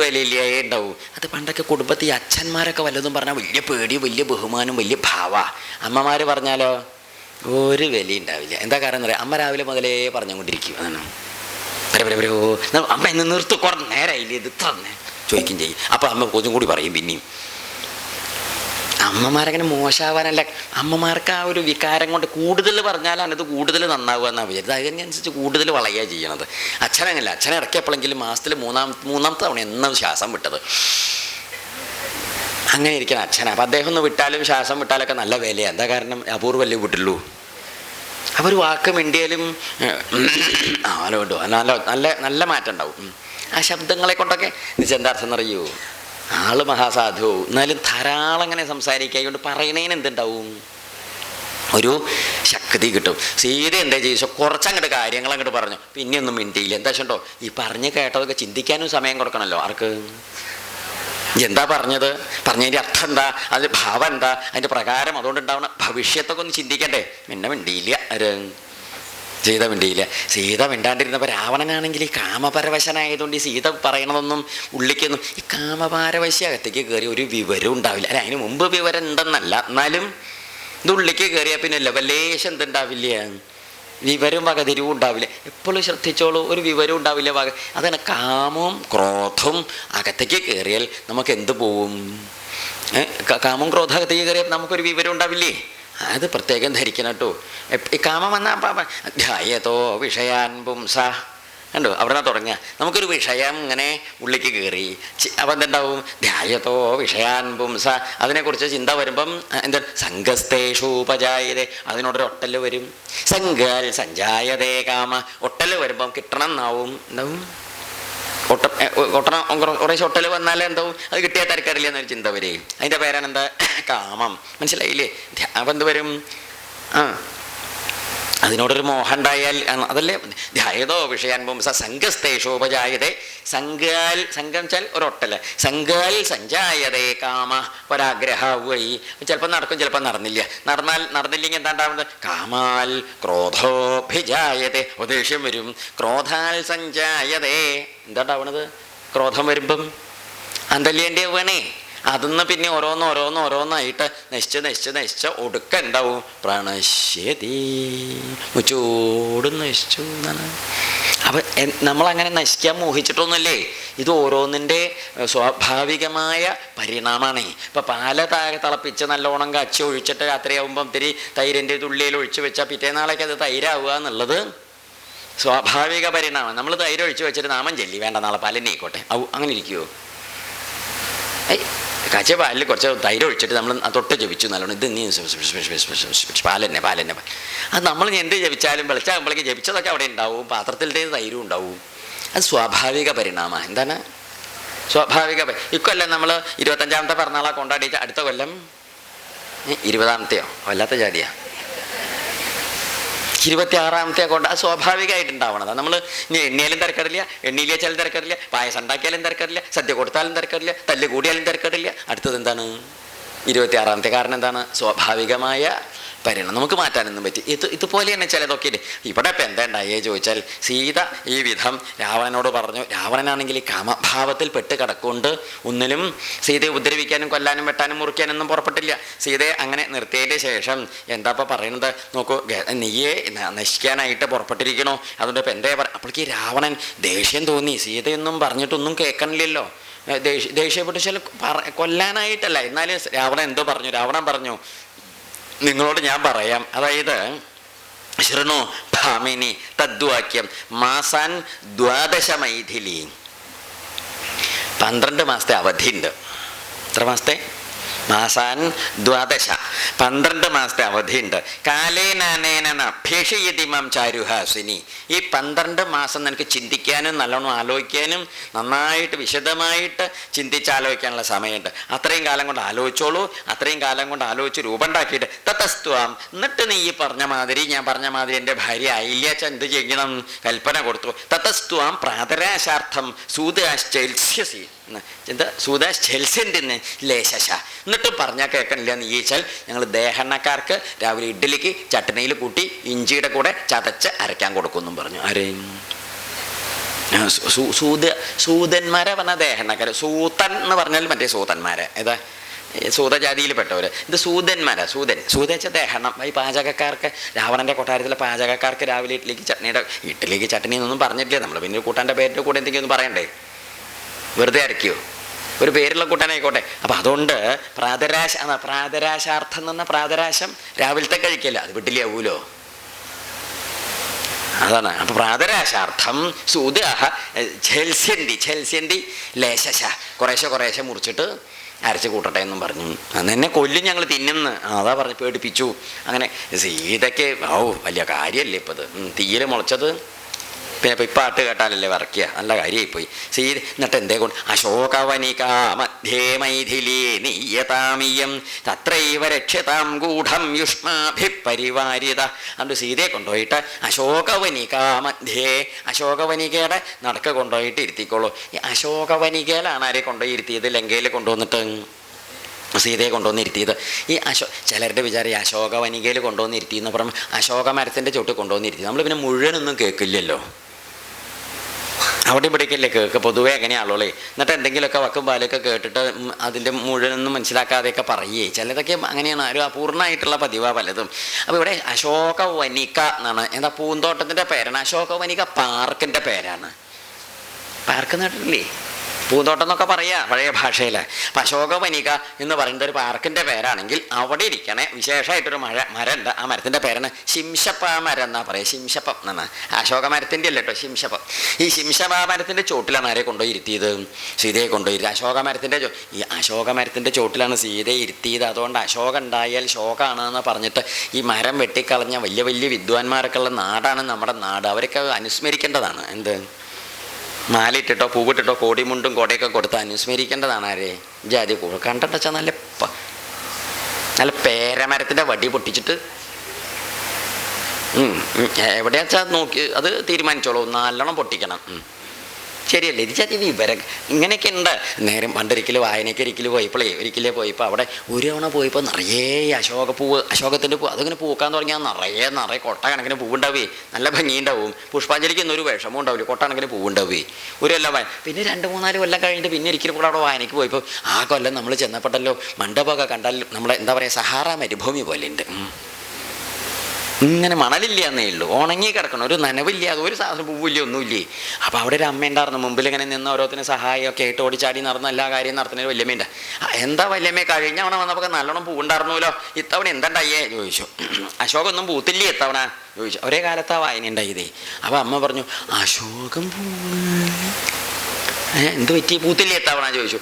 S1: വിലയില്ലേ ഉണ്ടാവും. അത് പണ്ടൊക്കെ കുടുംബത്തിൽ അച്ഛന്മാരൊക്കെ വല്ലതും പറഞ്ഞാൽ വലിയ പേടി, വലിയ ബഹുമാനം, വലിയ ഭാവ. അമ്മമാർ പറഞ്ഞാലോ ഒരു വില ഉണ്ടാവില്ല. എന്താ കാരണം എന്ന് പറയാം, അമ്മ രാവിലെ മുതലേ പറഞ്ഞുകൊണ്ടിരിക്കും. അതാണ് അമ്മ എന്ന് നിർത്ത്, കുറേ നേരമായില്ലേ ഇത് ഇത്ര ചോദിക്കുകയും ചെയ്യും. അപ്പോൾ അമ്മ കൊതും കൂടി പറയും പിന്നെയും. അമ്മമാരങ്ങനെ മോശമാവാനല്ല, അമ്മമാർക്ക് ആ ഒരു വികാരം കൊണ്ട് കൂടുതൽ പറഞ്ഞാലാണ് ഇത് കൂടുതൽ നന്നാവുക എന്നാണ് വിചാരിച്ചത്. അതിനനുസരിച്ച് കൂടുതൽ വളയുക ചെയ്യണത്. അച്ഛനങ്ങനല്ല, അച്ഛനെ ഇടയ്ക്കെപ്പോഴെങ്കിലും മാസത്തിൽ മൂന്നാമത്തെ തവണ എന്നും ശ്വാസം വിട്ടത്. അങ്ങനെ ഇരിക്കണം അച്ഛനാണ്. അപ്പം അദ്ദേഹം ഒന്ന് വിട്ടാലും ശ്വാസം വിട്ടാലൊക്കെ നല്ല വിലയാണ്. എന്താ കാരണം? അപൂർവല്ലേ വിട്ടുള്ളൂ. അപ്പോൾ ഒരു വാക്ക് മിണ്ടിയാലും ആലോട്ടോ നല്ല നല്ല മാറ്റം ഉണ്ടാവും. ആ ശബ്ദങ്ങളെ കൊണ്ടൊക്കെ എന്താ അർത്ഥം എന്നറിയൂ? ആള് മഹാസാധു, എന്നാലും ധാരാളം ഇങ്ങനെ സംസാരിക്കാതുകൊണ്ട് പറയണേന് എന്തുണ്ടാവും, ഒരു ശക്തി കിട്ടും. സീത എന്താ ചോദിച്ചോ, കുറച്ചങ്ങോട്ട് കാര്യങ്ങൾ അങ്ങോട്ട് പറഞ്ഞു, പിന്നെ ഒന്നും മിണ്ടിയില്ല. എന്താ വെച്ചോ, ഈ പറഞ്ഞ് കേട്ടതൊക്കെ ചിന്തിക്കാനും സമയം കൊടുക്കണമല്ലോ. ആർക്ക്? എന്താ പറഞ്ഞത്, പറഞ്ഞതിൻ്റെ അർത്ഥം എന്താ, അതിൻ്റെ ഭാവം എന്താ, അതിൻ്റെ പ്രകാരം അതുകൊണ്ടുണ്ടാവണ ഭവിഷ്യത്തൊക്കെ ഒന്ന് ചിന്തിക്കണ്ടേ. പിന്നെ മിണ്ടിയില്ല. സീത മിണ്ടിയില്ല. സീത മിണ്ടാണ്ടിരുന്നപ്പോൾ രാവണനാണെങ്കിൽ ഈ കാമപരവശനായതുകൊണ്ട് ഈ സീത പറയണതൊന്നും ഉള്ളിക്കൊന്നും, ഈ കാമപാരവശ്യ അകത്തേക്ക് കയറി ഒരു വിവരം ഉണ്ടാവില്ല. അല്ല, അതിന് മുമ്പ് വിവരം ഉണ്ടെന്നല്ല, എന്നാലും ഇത് ഉള്ളിലേക്ക് കയറിയാൽ പിന്നെ ലേശം എന്തുണ്ടാവില്ല, വിവരവും വകതിരിവും ഉണ്ടാവില്ല. എപ്പോഴും ശ്രദ്ധിച്ചോളൂ, ഒരു വിവരവും ഉണ്ടാവില്ല വക. അതാണ് കാമവും ക്രോധവും അകത്തേക്ക് കയറിയാൽ നമുക്ക് എന്ത് പോവും? കാമവും ക്രോധം അകത്തേക്ക് കയറിയാൽ നമുക്കൊരു വിവരം ഉണ്ടാവില്ലേ? അത് പ്രത്യേകം ധരിക്കണം കേട്ടോ. ഈ കാമം വന്നാൽ ധ്യായതോ വിഷയാൻ പുംസ കണ്ടോ, അവിടെ നിന്ന് തുടങ്ങുക. നമുക്കൊരു വിഷയം ഇങ്ങനെ ഉള്ളിലേക്ക് കയറി, അപ്പം എന്തുണ്ടാവും? ധ്യായതോ വിഷയാൻ പുംസ. അതിനെക്കുറിച്ച് ചിന്ത വരുമ്പം എന്താ, സംഘസ്തേഷൂപജായതേ, അതിനോടൊരു ഒട്ടല് വരും. സംഘാൽ സഞ്ജായതേ കാമ. ഒട്ടല് വരുമ്പം കിട്ടണം എന്നാവും. എന്താവും? ഒട്ടണം. കുറേശ്ശെ ഒട്ടൽ വന്നാലേ എന്താവും, അത് കിട്ടിയാൽ തരക്കാരില്ല എന്നൊരു ചിന്ത വരെ. അതിൻ്റെ പേരാണ് എന്താ? കാമം. മനസ്സിലായില്ലേ? അപ്പം എന്ത് വരും? അതിനോടൊരു മോഹം ഉണ്ടായാൽ അതല്ലേ ധ്യായതോ വിഷയാൻ പുംസ സംഘസ്തേഷോപജായതേ. സംഘം വെച്ചാൽ ഒരൊട്ടല്. സംഘാൽ സഞ്ജായതേ കാമ. ഒരാഗ്രഹമായി ചിലപ്പോൾ നടക്കും, ചിലപ്പോൾ നടന്നില്ലെങ്കിൽ എന്താ ഉണ്ടാവുന്നത്? കാമാൽ ക്രോധോഭിജായതേ. ദേഷ്യം വരും. ക്രോധാൽ സഞ്ജായതേ. എന്താ ഉണ്ടാവണത്? ക്രോധം വരുമ്പം അന്തല്യേൻ്റെ വേണേ. അതിന്ന് പിന്നെ ഓരോന്നായിട്ട് നശിച്ച് ഒടുക്ക ഉണ്ടാവും. പ്രണശ്യതി, മുച്ചോടും നശിച്ചു എന്നാണ്. അപ്പം നമ്മളങ്ങനെ നശിക്കാൻ മോഹിച്ചിട്ടൊന്നുമല്ലേ. ഇത് ഓരോന്നിൻ്റെ സ്വാഭാവികമായ പരിണാമമാണ്. ഇപ്പം തിളപ്പിച്ച് നല്ലോണം കാച്ചി ഒഴിച്ചിട്ട് രാത്രിയാവുമ്പം ഇത്തിരി തൈരിൻ്റെ തുള്ളിയിൽ ഒഴിച്ച് വെച്ചാൽ പിറ്റേന്നാളേക്ക് അത് തൈരാവുക എന്നുള്ളത് സ്വാഭാവിക പരിണാമം. നമ്മൾ തൈര് ഒഴിച്ച് വെച്ചിട്ട് നാമം ചെല്ലി, വേണ്ട നാളെ പാലിനായിക്കോട്ടെ, അങ്ങനെ ഇരിക്കുമോ? കാച്ചിയ പാലിൽ കുറച്ച് തൈര് ഒഴിച്ചിട്ട് നമ്മൾ തൊട്ട് ജപിച്ചു നല്ലോണം, ഇത് നീ പാലെന്നെ. അത് നമ്മൾ എന്ത് ജപിച്ചാലും വെളിച്ചാകുമ്പോഴേക്ക് ജപിച്ചതൊക്കെ അവിടെ ഉണ്ടാവും, പാത്രത്തിൻ്റെ തൈരും ഉണ്ടാവും. അത് സ്വാഭാവിക പരിണാമം. എന്താണ് സ്വാഭാവിക? ഇക്കൊല്ലം നമ്മൾ 25ാമത്തെ പിറന്നാളാണ് കൊണ്ടാടിയിട്ട് അടുത്ത കൊല്ലം 20ാമത്തെയോ വല്ലാത്ത ജാതിയാ 26ാമത്തെ കൊണ്ട്. അത് സ്വാഭാവികമായിട്ടുണ്ടാവണതാണ്. നമ്മൾ ഇനി എണ്ണിയാലും തിരക്കടില്ല, എണ്ണിയിലേച്ചാലും തിരക്കടില്ല, പായസം ഉണ്ടാക്കിയാലും തിരക്കടില്ല, സദ്യ കൊടുത്താലും തിരക്കടില്ല, തല്ല് കൂടിയാലും തിരക്കടില്ല. അടുത്തത് എന്താണ്? 26ാമത്തെ. കാരണം എന്താണ്? സ്വാഭാവികമായ പരിണാമം. നമുക്ക് മാറ്റാനൊന്നും പറ്റി. ഇതുപോലെ തന്നെ ചിലതൊക്കെ ഇവിടെ ഇപ്പം എന്താ ഉണ്ടായേ ചോദിച്ചാൽ, സീത ഈ വിധം രാവണനോട് പറഞ്ഞു. രാവണനാണെങ്കിൽ ഈ കാമഭാവത്തിൽ പെട്ട് കിടക്കൊണ്ട് ഒന്നിലും സീതയെ ഉപദ്രവിക്കാനും കൊല്ലാനും വെട്ടാനും മുറിക്കാനൊന്നും പുറപ്പെട്ടില്ല. സീതയെ അങ്ങനെ നിർത്തിയതിൻ്റെ ശേഷം എന്താ ഇപ്പം പറയുന്നത് നോക്കൂ, നീയെ നശിക്കാനായിട്ട് പുറപ്പെട്ടിരിക്കണോ, അതുകൊണ്ട് ഇപ്പം എന്താ അപ്പോഴേക്ക് രാവണൻ ദേഷ്യം തോന്നി. സീതയൊന്നും പറഞ്ഞിട്ടൊന്നും കേൾക്കണില്ലല്ലോ. ദേഷ്യപ്പെട്ട് ചില കൊല്ലാനായിട്ടല്ല, എന്നാലും രാവണൻ എന്തോ പറഞ്ഞു. രാവണൻ പറഞ്ഞു, നിങ്ങളോട് ഞാൻ പറയാം, അതായത് ശൃണു ഭാമിനി തദ്വാക്യം മാസാൻ 12 മൈഥിലി. 12 മാസത്തെ അവധിയുണ്ട്. എത്ര മാസത്തെ? മാസാൻ 12, 12 മാസത്തെ അവധിയുണ്ട്. കാലേനാനേന ഭേഷയതിമാം ചാരുഹാസിനി. ഈ 12 മാസം നിനക്ക് ചിന്തിക്കാനും നല്ലോണം ആലോചിക്കാനും നന്നായിട്ട് വിശദമായിട്ട് ചിന്തിച്ചാലോചിക്കാനുള്ള സമയമുണ്ട്. അത്രയും കാലം കൊണ്ട് ആലോചിച്ചോളൂ. അത്രയും കാലം കൊണ്ട് ആലോചിച്ച് രൂപം ഉണ്ടാക്കിയിട്ട് തതസ്ത്വാം. എന്നിട്ട് നീ ഈ പറഞ്ഞ മാതിരി, ഞാൻ പറഞ്ഞ മാതിരി എൻ്റെ ഭാര്യ ആയില്ല എന്ത് ചെയ്യണം? കൽപ്പന കൊടുത്തു. തതസ്ത്വാം പ്രാതരാശാർത്ഥം സൂതാശ്ചൽസ്യസി. എന്താ സൂതാശ്ചൽസ്യൻ്റെ ലേശശ. എന്നിട്ട് പറഞ്ഞാൽ കേൾക്കണില്ല നീ ചോദിച്ചാൽ, ഞങ്ങൾ ദേഹണ്ണക്കാർക്ക് രാവിലെ ഇഡ്ഡലിക്ക് ചട്ടനയിൽ കൂട്ടി ഇഞ്ചിയുടെ കൂടെ ചതച്ച് അരയ്ക്കാൻ കൊടുക്കുമെന്നും പറഞ്ഞു. ആരെയും സൂതന്മാരെ പറഞ്ഞ ദേഹണ്ണക്കാർ. സൂതൻ എന്ന് പറഞ്ഞാൽ മറ്റേ സൂതന്മാരെ, ഏതാ സൂതജാതിയിൽപ്പെട്ടവർ. ഇത് സൂതന്മാരാ. സൂതച്ച ദേഹണം. ഈ പാചകക്കാർക്ക്, രാവണൻ്റെ കൊട്ടാരത്തിലെ പാചകക്കാർക്ക് രാവിലെ ഇഡ്ഡലിക്ക് ചട്ടനി എന്നൊന്നും പറഞ്ഞിട്ടില്ല നമ്മൾ. പിന്നെ കൂട്ടാൻ്റെ പേരിൻ്റെ കൂടെ എന്തെങ്കിലും ഒന്ന് പറയണ്ടേ? വെറുതെ അരയ്ക്കുമോ? ഒരു പേരുള്ള കൂട്ടാനായിക്കോട്ടെ. അപ്പം അതുകൊണ്ട് പ്രാതരാശാർത്ഥം എന്ന് പറഞ്ഞാൽ പ്രാതരാശം രാവിലത്തെ കഴിക്കല്ല, അത് വീട്ടിലാവൂലോ, അതാണ്. അപ്പം പ്രാതരാശാർത്ഥം സൂതാഹ ഛൽസ്യന്തി ലേശശ. കുറേശ്ശെ മുറിച്ചിട്ട് അരച്ച് കൂട്ടട്ടെ എന്നും പറഞ്ഞു. അന്ന് കൊല്ലും ഞങ്ങൾ തിന്നുന്ന്, അതാ പറഞ്ഞ് പേടിപ്പിച്ചു. അങ്ങനെ സീതയ്ക്ക് വലിയ കാര്യമല്ലേ ഇപ്പം ഇത്, തീയിൽ മുളച്ചത് പിന്നെ ഇപ്പം പാട്ട് കേട്ടാലല്ലേ വറക്കുക, നല്ല കാര്യമായിപ്പോയി. എന്നിട്ട് എന്തേ കൊണ്ട് അശോകവനികാ മധ്യേ മൈഥിലീ നീയതാമിയം തത്രൈവ രക്ഷ്യതാം ഗൂഢം യുഷ്മാഭിപരിവാരിത. അതുകൊണ്ട് സീതയെ കൊണ്ടുപോയിട്ട് അശോകവനികാ മധ്യേ, അശോകവനികയുടെ നടക്ക് കൊണ്ടുപോയിട്ട് ഇരുത്തിക്കോളൂ. ഈ അശോകവനികയിലാണ് ആരെ കൊണ്ടുപോയി ഇരുത്തിയത്? ലങ്കയിൽ കൊണ്ടുവന്നിട്ട് സീതയെ കൊണ്ടുവന്നിരുത്തിയത്. ഈ ചിലരുടെ വിചാരം ഈ അശോകവനികയിൽ കൊണ്ടുവന്നിരുത്തിയെന്ന് പറയുമ്പോൾ അശോക മരത്തിൻ്റെ ചുവട്ട് കൊണ്ടുവന്നിരുത്തി. നമ്മൾ പിന്നെ മുഴുവനൊന്നും കേൾക്കില്ലല്ലോ, അവിടെ ഇവിടേക്കല്ലേ കേൾക്ക് പൊതുവേ അങ്ങനെയാണല്ലോ. എന്നിട്ട് എന്തെങ്കിലുമൊക്കെ വക്കും പാലൊക്കെ കേട്ടിട്ട് അതിൻ്റെ മുഴുവനൊന്നും മനസ്സിലാക്കാതെയൊക്കെ പറയേ, ചിലതൊക്കെ അങ്ങനെയാണ്, ഒരു അപൂർണ്ണമായിട്ടുള്ള പതിവാണ് പലതും. അപ്പോൾ ഇവിടെ അശോകവനിക എന്നാണ്. എന്താ പൂന്തോട്ടത്തിൻ്റെ പേരാണ്. അശോകവനിക പാർക്കിൻ്റെ പേരാണ്. പാർക്ക് കേട്ടിട്ടില്ലേ? പൂന്തോട്ടം എന്നൊക്കെ പറയാ പഴയ ഭാഷയിൽ. അപ്പം അശോകവനിക എന്ന് പറയുന്നത് ഒരു പാർക്കിൻ്റെ പേരാണെങ്കിൽ അവിടെ ഇരിക്കണേ വിശേഷമായിട്ടൊരു മരം ഉണ്ട്. ആ മരത്തിൻ്റെ പേരാണ് ശിംശപ്പ മരം എന്നാ പറയുക. ശിംശപ്പം എന്നാണ്. അശോക മരത്തിൻ്റെ അല്ല കേട്ടോ, ശിംശപ്പം. ഈ ശിംശപ്പ മരത്തിൻ്റെ ചോട്ടിലാണ് ആരെ കൊണ്ടുപോയി ഇരുത്തിയത്? സീതയെ കൊണ്ടുപോയി. അശോക മരത്തിൻ്റെ ഈ അശോക മരത്തിൻ്റെ ചോട്ടിലാണ് സീതയെ ഇരുത്തിയത്. അതുകൊണ്ട് അശോകം ഉണ്ടായാൽ ശോകമാണെന്ന് പറഞ്ഞിട്ട് ഈ മരം വെട്ടിക്കളഞ്ഞ വലിയ വലിയ വിദ്വാൻമാരൊക്കെ ഉള്ള നാടാണ് നമ്മുടെ നാട്. അവരൊക്കെ അനുസ്മരിക്കേണ്ടതാണ്. എന്ത് മാലയിട്ടിട്ടോ പൂവിട്ടിട്ടോ കോടിമുണ്ടും കോടയൊക്കെ കൊടുത്ത് അനുസ്മരിക്കേണ്ടതാണ് ആരെ? ജാതി കണ്ടിട്ടാ നല്ല പേരമരത്തിൻ്റെ വടി പൊട്ടിച്ചിട്ട് എവിടെയാച്ചാൽ നോക്കി അത് തീരുമാനിച്ചോളൂ, നല്ലോണം പൊട്ടിക്കണം. ശരിയല്ലേ? ഇത് ചാത്തി വിവരം ഇങ്ങനെയൊക്കെ ഉണ്ട്. നേരം പണ്ടൊരിക്കലും വായനയ്ക്കൊരിക്കലും ഒരിക്കലേ പോയപ്പോൾ അവിടെ ഒരു തവണ പോയപ്പോൾ നിറയെ അശോകപ്പൂവ്, അശോകത്തിൻ്റെ പൂവ്, അതിങ്ങനെ പൂക്കാൻ തുടങ്ങിയാൽ നിറയെ കൊട്ട കണക്കിന് പൂവുണ്ടാവേ, നല്ല ഭംഗിയുണ്ടാവും. പുഷ്പാഞ്ജലിക്ക് ഒന്നും ഒരു വിഷമം ഉണ്ടാവില്ല, കൊട്ട കണക്കിന് പൂവുണ്ടാവേ. ഒരു കൊല്ലം പിന്നെ 2-3 കൊല്ലം കഴിഞ്ഞിട്ട് പിന്നെ ഒരിക്കലും കൂടെ അവിടെ വായനയ്ക്ക് പോയപ്പോൾ ആ കൊല്ലം നമ്മൾ ചെന്നപ്പെട്ടല്ലോ മണ്ഡപമൊക്കെ കണ്ടാൽ നമ്മളെ എന്താ പറയുക സഹാറ മരുഭൂമി പോലെ ഉണ്ട്. ഇങ്ങനെ മണലില്ല എന്നേ ഉള്ളൂ, ഉണങ്ങി കിടക്കണം, ഒരു നനവില്ല, അതൊരു സാധനം പൂവില്ല, ഒന്നുമില്ലേ. അപ്പോൾ അവിടെ ഒരു അമ്മ ഉണ്ടായിരുന്നു മുമ്പിൽ ഇങ്ങനെ നിന്ന് ഓരോത്തിന് സഹായമൊക്കെ ആയിട്ട് ഓടിച്ചാടി നടന്ന എല്ലാ കാര്യം നടത്തുന്നൊരു വല്യമ്മയുണ്ട്. എന്താ വല്യമ്മ കഴിഞ്ഞ തവണ വന്നപ്പോൾ നല്ലോണം പൂവുണ്ടായിരുന്നല്ലോ, ഇത്തവണ എന്തുണ്ടായേ ചോദിച്ചു. അശോകം ഒന്നും പൂത്തില്ലേ ഇത്തവണ ചോദിച്ചു. ഒരേ കാലത്താ വായന ഉണ്ടായതേ. അപ്പോൾ അമ്മ പറഞ്ഞു അശോകം എന്ത് പറ്റി പൂത്തില്ലേ ഇത്തവണ ചോദിച്ചു.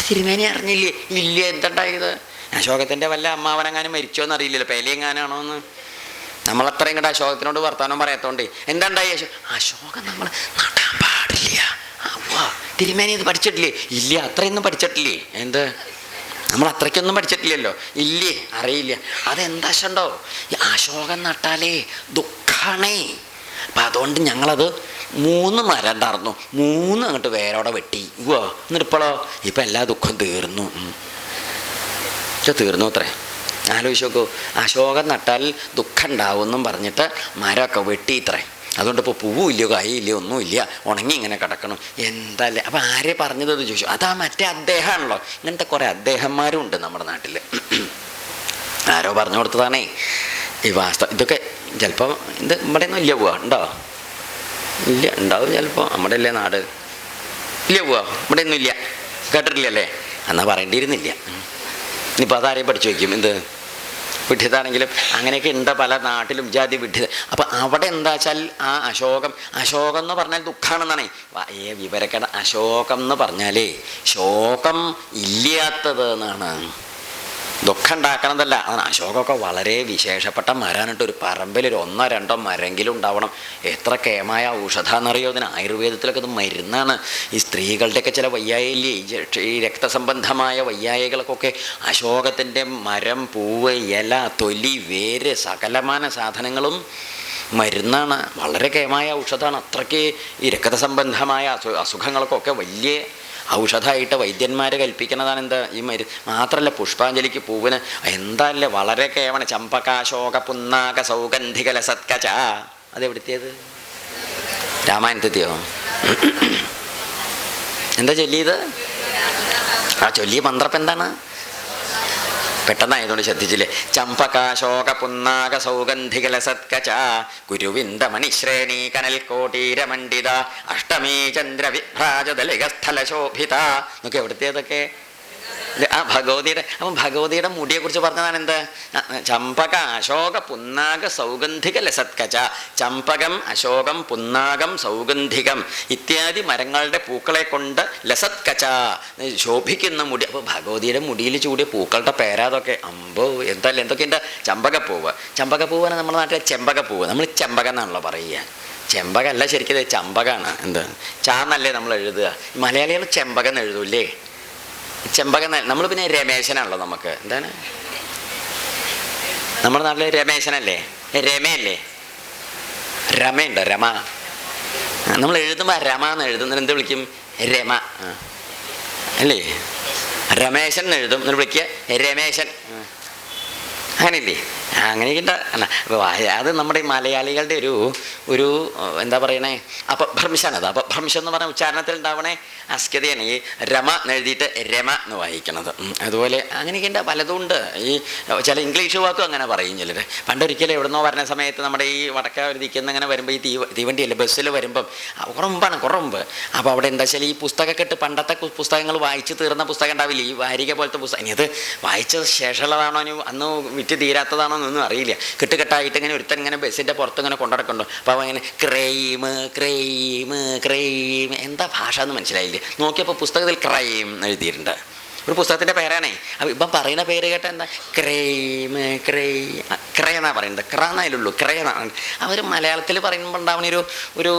S1: തിരുമേനി അറിഞ്ഞില്ലേ? ഇല്ല. എന്തുണ്ടായത്? അശോകത്തിൻ്റെ വല്ല അമ്മാവനെങ്ങാനും മരിച്ചോന്ന് അറിയില്ലല്ലോ, പേലെങ്ങാനാണോ എന്ന്. നമ്മളത്രയും കൂടെ അശോകത്തിനോട് വർത്തമാനം പറയാത്തോണ്ടേ എന്താണ്ടായി? അശോകം നമ്മൾ നടാൻ പാടില്ല. തിരുമേനി ഇത് പഠിച്ചിട്ടില്ലേ? ഇല്ല, അത്രയൊന്നും പഠിച്ചിട്ടില്ലേ. എന്ത്? നമ്മൾ അത്രയ്ക്കൊന്നും പഠിച്ചിട്ടില്ലല്ലോ. ഇല്ലേ, അറിയില്ല. അതെന്താ ശണ്ടോ, ഈ അശോകം നട്ടാലേ ദുഃഖാണേ. അപ്പം അതുകൊണ്ട് ഞങ്ങളത് 3 മരം ഉണ്ടായിരുന്നു, 3 അങ്ങോട്ട് വേരോടെ വെട്ടി. എന്നിട്ട് ഇപ്പം എല്ലാ ദുഃഖം തീർന്നു. തീർന്നു അത്രേ. ആലോചിച്ച് നോക്കൂ, അശോകം നട്ടാൽ ദുഃഖം ഉണ്ടാവും എന്നും പറഞ്ഞിട്ട് മരമൊക്കെ വെട്ടിയിത്രേ. അതുകൊണ്ട് ഇപ്പോൾ പൂവില്ലയോ കായില്ലയോ ഒന്നുമില്ല, ഉണങ്ങി ഇങ്ങനെ കിടക്കണം. എന്തല്ലേ? അപ്പം ആരെ പറഞ്ഞത് ചോദിച്ചു. അതാ മറ്റേ അദ്ദേഹമാണല്ലോ. ഇങ്ങനത്തെ കുറേ അദ്ദേഹന്മാരും ഉണ്ട് നമ്മുടെ നാട്ടിൽ. ആരോ പറഞ്ഞു കൊടുത്തതാണേ ഈ വാസ്തവം. ഇതൊക്കെ ചിലപ്പോൾ ഇത് ഇവിടെ ഒന്നും ഇല്ല പോവാ ഉണ്ടോ? ഇല്ല, ഉണ്ടാവും ചിലപ്പോൾ. നമ്മുടെ അല്ലേ നാട്. ഇല്ല പോവാ ഇവിടെ ഒന്നും ഇല്ല, കേട്ടിട്ടില്ലല്ലേ? എന്നാൽ പറയേണ്ടിയിരുന്നില്ല. ഇനിയിപ്പോൾ അതാരെയും പഠിച്ചു വയ്ക്കും. എന്ത് വിഡ്ഢിതാണെങ്കിലും അങ്ങനെയൊക്കെ ഉണ്ട് പല നാട്ടിലും ജാതി വിഡ്ഢിത. അപ്പം അവിടെ എന്താ വെച്ചാൽ ആ അശോകം എന്ന് പറഞ്ഞാൽ ദുഃഖമാണെന്നാണ് വിവരക്കേട. അശോകം എന്ന് പറഞ്ഞാലേ ശോകം ഇല്ലാത്തത് എന്നാണ്. ദുഃഖം ഉണ്ടാക്കണതല്ല. അതാണ് അശോകമൊക്കെ വളരെ വിശേഷപ്പെട്ട മരാനിട്ട് ഒരു പറമ്പിൽ ഒരു 1-2 മരമെങ്കിലും ഉണ്ടാവണം. എത്ര കേമായ ഔഷധമെന്നറിയോ അതിന്? ആയുർവേദത്തിലൊക്കെ ഇത് മരുന്നാണ്. ഈ സ്ത്രീകളുടെയൊക്കെ ചില വയ്യായില്ലേ, ഈ രക്തസംബന്ധമായ വയ്യായികൾക്കൊക്കെ അശോകത്തിൻ്റെ മരം, പൂവ്, ഇല, തൊലി, വേര് സകലമാന സാധനങ്ങളും മരുന്നാണ്. വളരെ കേമായ ഔഷധമാണ്. അത്രയ്ക്ക് ഈ രക്തസംബന്ധമായ അസുഖങ്ങൾക്കൊക്കെ വലിയ ഔഷധമായിട്ട് വൈദ്യന്മാർ കൽപ്പിക്കുന്നതാണ്. എന്താ ഈ മാത്രമല്ല പുഷ്പാഞ്ജലിക്ക് പൂവിന് എന്താല്ലേ വളരെ കേവണ ചമ്പകാശോക പുന്നാക സൗഗന്ധികല സത്കച. അതെവിടുത്തേത്? രാമായണത്തെത്തിയോ? എന്താ ചൊല്ലിയത്? ആ ചൊല്ലിയ മന്ത്രപ്പം എന്താണ്? പെട്ടെന്നായതുകൊണ്ട് ശ്രദ്ധിച്ചില്ലേ? ചമ്പകാശോക പുന്നാക സൗഗന്ധികല സത്കച ഗുരുവിന്ദ മണിശ്രേണി കനൽ കോട്ടീരമണ്ഡിത അഷ്ടമീ ചന്ദ്ര വിഭ്രാജദലിക സ്ഥല ശോഭിത എന്നൊക്കെ എവിടുത്തേതൊക്കെ ആ ഭഗവതിയുടെ. അപ്പം ഭഗവതിയുടെ മുടിയെക്കുറിച്ച് പറഞ്ഞതാണ് എന്ത്? ചമ്പക അശോക പുന്നാക സൗഗന്ധിക ലസത്കച. ചമ്പകം, അശോകം, പുന്നാകം, സൗഗന്ധികം ഇത്യാദി മരങ്ങളുടെ പൂക്കളെ കൊണ്ട് ലസത്കച ശോഭിക്കുന്ന മുടി. അപ്പോൾ ഭഗവതിയുടെ മുടിയിൽ ചൂടിയ പൂക്കളുടെ പേരാതൊക്കെ. അമ്പോ എന്തല്ല എന്തൊക്കെയുണ്ട്? ചമ്പകപ്പൂവ്. ചമ്പകപ്പൂവാണ് നമ്മുടെ നാട്ടിലെ ചെമ്പകപ്പൂവ്. നമ്മൾ ചെമ്പകം എന്നാണല്ലോ പറയുക. ചെമ്പകല്ല, ശരിക്കും ചമ്പകാണ്. എന്ത് ചാന്നല്ലേ നമ്മൾ എഴുതുക. മലയാളികൾ ചെമ്പകം എന്ന് എഴുതൂല്ലേ? ചെമ്പകം നമ്മൾ പിന്നെ രമേശനാണല്ലോ. നമുക്ക് എന്താണ് നമ്മുടെ നാട്ടിൽ രമേശനല്ലേ? രമയല്ലേ? രമയുണ്ടോ? രമ. നമ്മൾ എഴുതുമ്പോൾ രമ എന്ന് എഴുതുന്നതിന് എന്ത് വിളിക്കും? രമ അല്ലേ? രമേശൻ എന്ന് എഴുതും, എന്നിട്ട് വിളിക്കുക രമേശൻ. അങ്ങനെയില്ലേ? അങ്ങനെയൊക്കെ അത് നമ്മുടെ മലയാളികളുടെ ഒരു എന്താ പറയണേ, അപഭ്രംശാണത്. അപഭ്രംശം എന്ന് പറഞ്ഞ ഉച്ചാരണത്തിൽ ഉണ്ടാവണേ അസ്കതയാണ് ഈ രമ എന്ന് എഴുതിയിട്ട് രമ എന്ന് വായിക്കണത്. അതുപോലെ അങ്ങനെയൊക്കെ പലതും ഉണ്ട്. ഈ ചില ഇംഗ്ലീഷ് വാക്കും അങ്ങനെ പറയും ചിലർ. പണ്ടൊരിക്കലും എവിടുന്നോ വരുന്ന സമയത്ത് നമ്മുടെ ഈ വടക്കാവരി ദിക്കുന്ന അങ്ങനെ വരുമ്പോൾ ഈ തീവണ്ടിയല്ലേ ബസ്സിൽ വരുമ്പം കുറമ്പ്. അപ്പോൾ അവിടെ എന്താ വെച്ചാൽ ഈ പുസ്തകക്കെട്ട്, പണ്ടത്തെ പുസ്തകങ്ങൾ വായിച്ച് തീർന്ന പുസ്തകം ഉണ്ടാവില്ല, ഈ വാരിക പോലത്തെ പുസ്തകം. ഇനി അത് വായിച്ച ശേഷമുള്ളതാണോ, ഇനി അന്ന് വിറ്റ് തീരാത്തതാണോ എന്നൊന്നും അറിയില്ല. കെട്ടുകെട്ടായിട്ട് ഇങ്ങനെ ഒരുത്തൻ ഇങ്ങനെ ബസ്സിൻ്റെ പുറത്ത് ഇങ്ങനെ കൊണ്ടുനടക്കുന്നുണ്ടോ. അപ്പോൾ അവൻ ഇങ്ങനെ ക്രൈം ക്രൈം ക്രൈം, എന്താ ഭാഷ എന്ന് മനസ്സിലായില്ലേ? നോക്കിയപ്പോൾ പുസ്തകത്തിൽ ക്രൈം എഴുതിയിട്ടുണ്ട്. ഒരു പുസ്തകത്തിൻ്റെ പേരാണേ. അപ്പം ഇപ്പം പറയുന്ന പേര് കേട്ട എന്താ? ക്രൈം ക്രൈ എന്നാണ് പറയുന്നത്. ക്രാന്നായാലുള്ളൂ, ക്രൈ എന്നാണ്. അവർ മലയാളത്തിൽ പറയുമ്പോൾ ഉണ്ടാവുന്ന ഒരു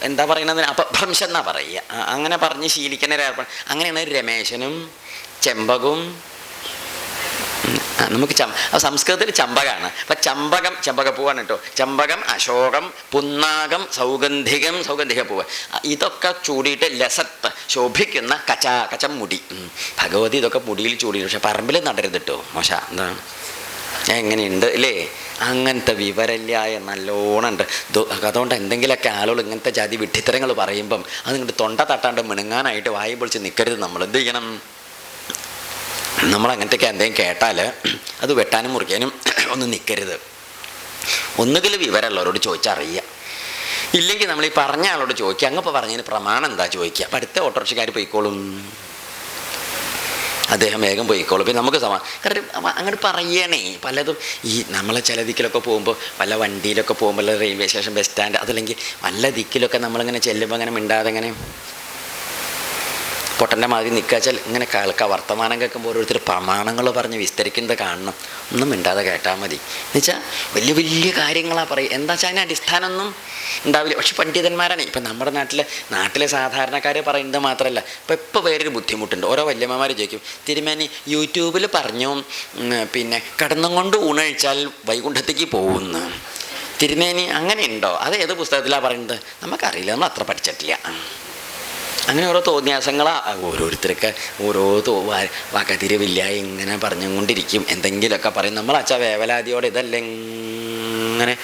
S1: എന്താ പറയുന്നത്, അപഭ്രംശം എന്നാണ് പറയുക. അങ്ങനെ പറഞ്ഞ് ശീലിക്കുന്ന അങ്ങനെയാണ് രമേശനും ചെമ്പകവും. നമുക്ക് സംസ്കൃതത്തിൽ ചമ്പകമാണ്. അപ്പം ചമ്പകപ്പൂവാണ് കേട്ടോ. ചമ്പകം, അശോകം, പുന്നാകം, സൗഗന്ധികപ്പൂവ്, ഇതൊക്കെ ചൂടിയിട്ട് ലസത്ത് ശോഭിക്കുന്ന കച്ചം മുടി. ഭഗവതി ഇതൊക്കെ മുടിയിൽ ചൂടിയിട്ട്, പക്ഷെ പറമ്പിൽ നടരുത് കേട്ടോ, മോശ. എന്താണ് എങ്ങനെയുണ്ട് അല്ലേ? അങ്ങനത്തെ വിവരല്ലായ നല്ലോണം ഉണ്ട്. അതുകൊണ്ട് എന്തെങ്കിലുമൊക്കെ ആളുകൾ ഇങ്ങനത്തെ ജാതി വിഡ്ഢിത്തരങ്ങൾ പറയുമ്പം അത് ഇങ്ങോട്ട് തൊണ്ട തട്ടാണ്ട് മിണുങ്ങാനായിട്ട് വായി പൊളിച്ച് നിൽക്കരുത്. നമ്മൾ എന്ത് ചെയ്യണം? നമ്മളങ്ങനത്തെയൊക്കെ എന്തെങ്കിലും കേട്ടാൽ അത് വെട്ടാനും മുറിക്കാനും ഒന്നും നിൽക്കരുത്. ഒന്നുകിൽ വിവരമുള്ളവരോട് ചോദിച്ചറിയുക, ഇല്ലെങ്കിൽ നമ്മൾ ഈ പറഞ്ഞ ആളോട് ചോദിക്കുക. അങ്ങപ്പോൾ പറഞ്ഞതിന് പ്രമാണം എന്താ ചോദിക്കുക. അപ്പം അടുത്ത ഓട്ടോറിക്ഷക്കാർ പോയിക്കോളും, അദ്ദേഹം വേഗം പോയിക്കോളും. പിന്നെ നമുക്ക് കാരണം അങ്ങോട്ട് പറയണേ. പലതും ഈ നമ്മളെ ചില ദിക്കിലൊക്കെ പോകുമ്പോൾ, പല വണ്ടിയിലൊക്കെ പോകുമ്പോൾ, റെയിൽവേ സ്റ്റേഷൻ, ബസ് സ്റ്റാൻഡ്, അതല്ലെങ്കിൽ വല്ല ദിക്കിലൊക്കെ നമ്മളിങ്ങനെ ചെല്ലുമ്പോൾ അങ്ങനെ മിണ്ടാതെ ഇങ്ങനെ പൊട്ടൻ്റെ മാതിരി നിൽക്കാച്ചാൽ ഇങ്ങനെ കേൾക്കുക. വർത്തമാനം കേൾക്കുമ്പോൾ ഓരോരുത്തർ പ്രമാണങ്ങൾ പറഞ്ഞ് വിസ്തരിക്കുന്നത് കാണണം. ഒന്നും മിണ്ടാതെ കേട്ടാൽ മതി. എന്നുവെച്ചാൽ വലിയ വലിയ കാര്യങ്ങളാണ് പറയും. എന്താ വെച്ചാൽ അതിന് അടിസ്ഥാനമൊന്നും ഉണ്ടാവില്ല. പക്ഷെ പണ്ഡിതന്മാരാണ്. ഇപ്പം നമ്മുടെ നാട്ടിലെ സാധാരണക്കാർ പറയുന്നത് മാത്രമല്ല. ഇപ്പോൾ വേറൊരു ബുദ്ധിമുട്ടുണ്ട്. ഓരോ വല്യമ്മമാർ ചോദിക്കും, തിരുമേനി യൂട്യൂബിൽ പറഞ്ഞു പിന്നെ കിടന്നും കൊണ്ട് ഊണഴിച്ചാൽ വൈകുണ്ഠത്തേക്ക് പോകുന്നു. തിരുമേനി അങ്ങനെയുണ്ടോ? അത് ഏത് പുസ്തകത്തിലാണ് പറയുന്നത്? നമുക്കറിയില്ല, നമ്മൾ അത്ര പഠിച്ചിട്ടില്ല. അങ്ങനെ ഓരോ തോന്നിയാസങ്ങളാണ്. ഓരോരുത്തരൊക്കെ ഓരോ വകതിരിവില്ല ഇങ്ങനെ പറഞ്ഞുകൊണ്ടിരിക്കും. എന്തെങ്കിലുമൊക്കെ പറയും. നമ്മളച്ചാ വേവലാതിയോടെ ഇതല്ല ഇങ്ങനെ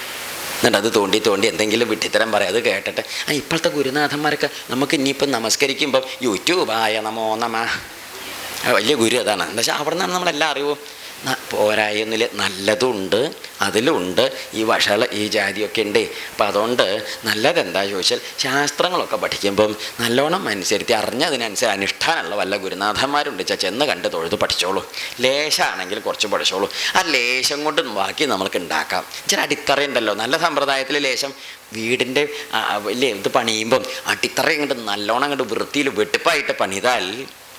S1: എന്നിട്ട് അത് തോണ്ടി എന്തെങ്കിലും വിഡ്ഢിത്തരം പറയാം. അത് കേട്ടിട്ട് ഇപ്പോഴത്തെ ഗുരുനാഥന്മാരൊക്കെ നമുക്ക് ഇനിയിപ്പം നമസ്കരിക്കുമ്പം യൂട്യൂബായ നമോ നമ, വലിയ ഗുരു അതാണ്. എന്താ വെച്ചാൽ അവിടെ നിന്നാണ് നമ്മളെല്ലാം അറിവും. പോരായെന്നിൽ നല്ലതുണ്ട്, അതിലുണ്ട് ഈ വഷള ഈ ജാതിയൊക്കെ ഉണ്ട്. അപ്പം അതുകൊണ്ട് നല്ലതെന്താ ചോദിച്ചാൽ ശാസ്ത്രങ്ങളൊക്കെ പഠിക്കുമ്പം നല്ലോണം അനുസരിച്ച് അറിഞ്ഞതിനനുസരിച്ച് അനുഷ്ഠാനമുള്ള വല്ല ഗുരുനാഥന്മാരുണ്ട് വെച്ചാൽ ചെന്ന് കണ്ട് തൊഴുത് പഠിച്ചോളൂ. ലേശമാണെങ്കിൽ കുറച്ച് പഠിച്ചോളൂ. ആ ലേശം കൊണ്ട് ബാക്കി നമ്മൾക്ക് ഉണ്ടാക്കാം. ചില അടിത്തറയുണ്ടല്ലോ നല്ല സമ്പ്രദായത്തിൽ. ലേശം വീടിൻ്റെ വലിയ ഇത് പണിയുമ്പം അടിത്തറ ഇങ്ങോട്ട് നല്ലോണം അങ്ങോട്ട് വൃത്തിയിൽ വെട്ടിപ്പായിട്ട് പണിതാൽ,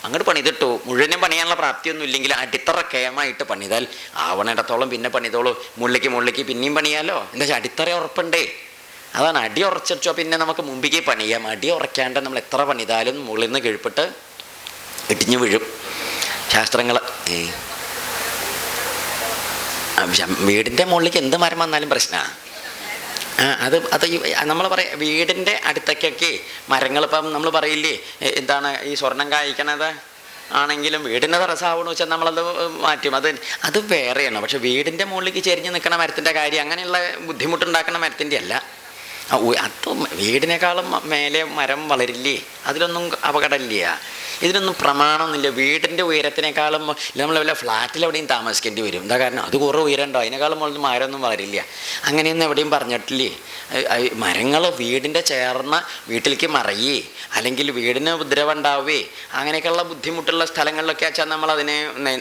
S1: അങ്ങോട്ട് പണിതിട്ടു മുഴുവനും പണിയാനുള്ള പ്രാപ്തിയൊന്നും ഇല്ലെങ്കിൽ അടിത്തറ കേമായിട്ട് പണിതാൽ ആവണിടത്തോളം പിന്നെ പണിതോളൂ. മുള്ളിക്ക് പിന്നെയും പണിയാലോ. എന്താ വെച്ചാൽ അടിത്തറ ഉറപ്പുണ്ടേ. അതാണ്. അടി ഉറച്ചോ പിന്നെ നമുക്ക് മുമ്പിലേക്ക് പണിയാം. അടി ഉറയ്ക്കാണ്ട് നമ്മൾ എത്ര പണിതാലും മുകളിൽ നിന്ന് കീഴ്പ്പെട്ട് ഇടിഞ്ഞു വീഴും. ശാസ്ത്രങ്ങൾ വീടിൻ്റെ മുകളിലേക്ക് എന്ത് മരം വന്നാലും പ്രശ്നമാണ്. അത് നമ്മൾ പറയാം വീടിൻ്റെ അടുത്തൊക്കെ മരങ്ങളിപ്പം നമ്മൾ പറയില്ലേ എന്താണ് ഈ സ്വർണം കായ്ക്കണത് ആണെങ്കിലും വീടിൻ്റെ തടസ്സമാവണമെന്ന് വെച്ചാൽ നമ്മളത് മാറ്റും. അത് വേറെയാണ്. പക്ഷെ വീടിൻ്റെ മുകളിലേക്ക് ചെരിഞ്ഞ് നിൽക്കുന്ന മരത്തിൻ്റെ കാര്യം അങ്ങനെയുള്ള ബുദ്ധിമുട്ടുണ്ടാക്കുന്ന മരത്തിൻ്റെ അല്ല. അത് വീടിനേക്കാളും മേലെ മരം വളരില്ലേ, അതിലൊന്നും അപകടമില്ല. ഇതിനൊന്നും പ്രമാണമൊന്നുമില്ല. വീടിൻ്റെ ഉയരത്തിനേക്കാളും നമ്മൾ വല്ല ഫ്ലാറ്റിലെവിടെയും താമസിക്കേണ്ടി വരും. എന്താ കാരണം? അത് കുറേ ഉയരമുണ്ടോ, അതിനേക്കാളും മുകളിൽ മരമൊന്നും വളരില്ല. അങ്ങനെയൊന്നും എവിടെയും പറഞ്ഞിട്ടില്ലേ. മരങ്ങൾ വീടിൻ്റെ ചേർന്ന വീട്ടിലേക്ക് മറയേ അല്ലെങ്കിൽ വീടിന് ഉപദ്രവം ഉണ്ടാവുകയെ അങ്ങനെയൊക്കെയുള്ള ബുദ്ധിമുട്ടുള്ള സ്ഥലങ്ങളിലൊക്കെ വെച്ചാൽ നമ്മളതിനെ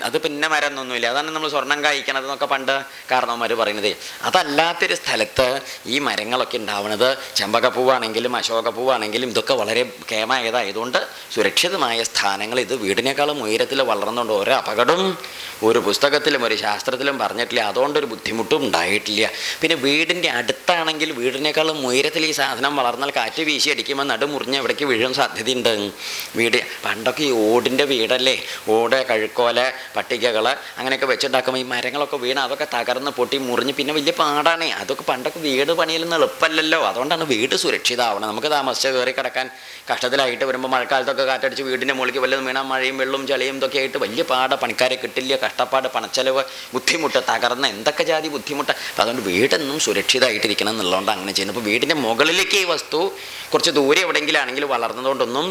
S1: അത് പിന്നെ മരം ഒന്നുമില്ല. അതാണ് നമ്മൾ സ്വർണം കായ്ക്കണത് എന്നൊക്കെ പണ്ട് കാരണവന്മാർ പറയുന്നത്. അതല്ലാത്തൊരു സ്ഥലത്ത് ഈ മരങ്ങളൊക്കെ ഉണ്ടാവുന്നത് ചെയ്യുന്നത്. ചെമ്പകപ്പൂവാണെങ്കിലും അശോകപ്പൂവാണെങ്കിലും ഇതൊക്കെ വളരെ കേമായതായതുകൊണ്ട് സുരക്ഷിതമായ സ്ഥാനങ്ങൾ. ഇത് വീടിനേക്കാളും ഉയരത്തിൽ വളർന്നുകൊണ്ട് ഒരു അപകടം ഒരു പുസ്തകത്തിലും ഒരു ശാസ്ത്രത്തിലും പറഞ്ഞിട്ടില്ല. അതുകൊണ്ടൊരു ബുദ്ധിമുട്ടും ഉണ്ടായിട്ടില്ല. പിന്നെ വീടിൻ്റെ അടുത്താണെങ്കിൽ വീടിനേക്കാളും ഉയരത്തിൽ ഈ സാധനം വളർന്നാൽ കാറ്റ് വീശി അടിക്കുമ്പോൾ നടുമുറിഞ്ഞ് എവിടേക്ക് വീഴാൻ സാധ്യതയുണ്ട്. വീട് പണ്ടൊക്കെ ഈ ഓടിൻ്റെ വീടല്ലേ, ഓട്, കഴുക്കോല, പട്ടികകൾ അങ്ങനെയൊക്കെ വെച്ചുണ്ടാക്കുമ്പോൾ ഈ മരങ്ങളൊക്കെ വീണ് അതൊക്കെ തകർന്ന് പൊട്ടി മുറിഞ്ഞ് പിന്നെ വലിയ പാടാണ്. അതൊക്കെ പണ്ടൊക്കെ വീട് പണിയിലൊന്നും എളുപ്പമല്ലല്ലോ. അതുകൊണ്ടാണ് വീട് സുരക്ഷിതമാവണം. നമുക്ക് താമസിച്ച് കയറി കിടക്കാൻ കഷ്ടത്തിലായിട്ട് വരുമ്പോൾ മഴക്കാലത്തൊക്കെ കാറ്റടിച്ച് വീടിൻ്റെ മുകളിലേക്ക് വല്ലതും വീണാൽ മഴയും വെള്ളവും ചളിയും ഇതൊക്കെ ആയിട്ട് വലിയ പാട്, പണിക്കാരെ കിട്ടില്ല, കഷ്ടപ്പാട്, പണച്ചെലവ്, ബുദ്ധിമുട്ട്, തകർന്ന് എന്തൊക്കെ ജാതി ബുദ്ധിമുട്ട്. അപ്പോൾ അതുകൊണ്ട് വീടെന്നും സുരക്ഷിതമായിട്ടിരിക്കണം എന്നുള്ളതുകൊണ്ട് അങ്ങനെ ചെയ്യുന്നത്. അപ്പോൾ വീടിൻ്റെ മുകളിലേക്ക് ഈ വസ്തു കുറച്ച് ദൂരെ എവിടെയെങ്കിലും ആണെങ്കിൽ വളർന്നതുകൊണ്ടൊന്നും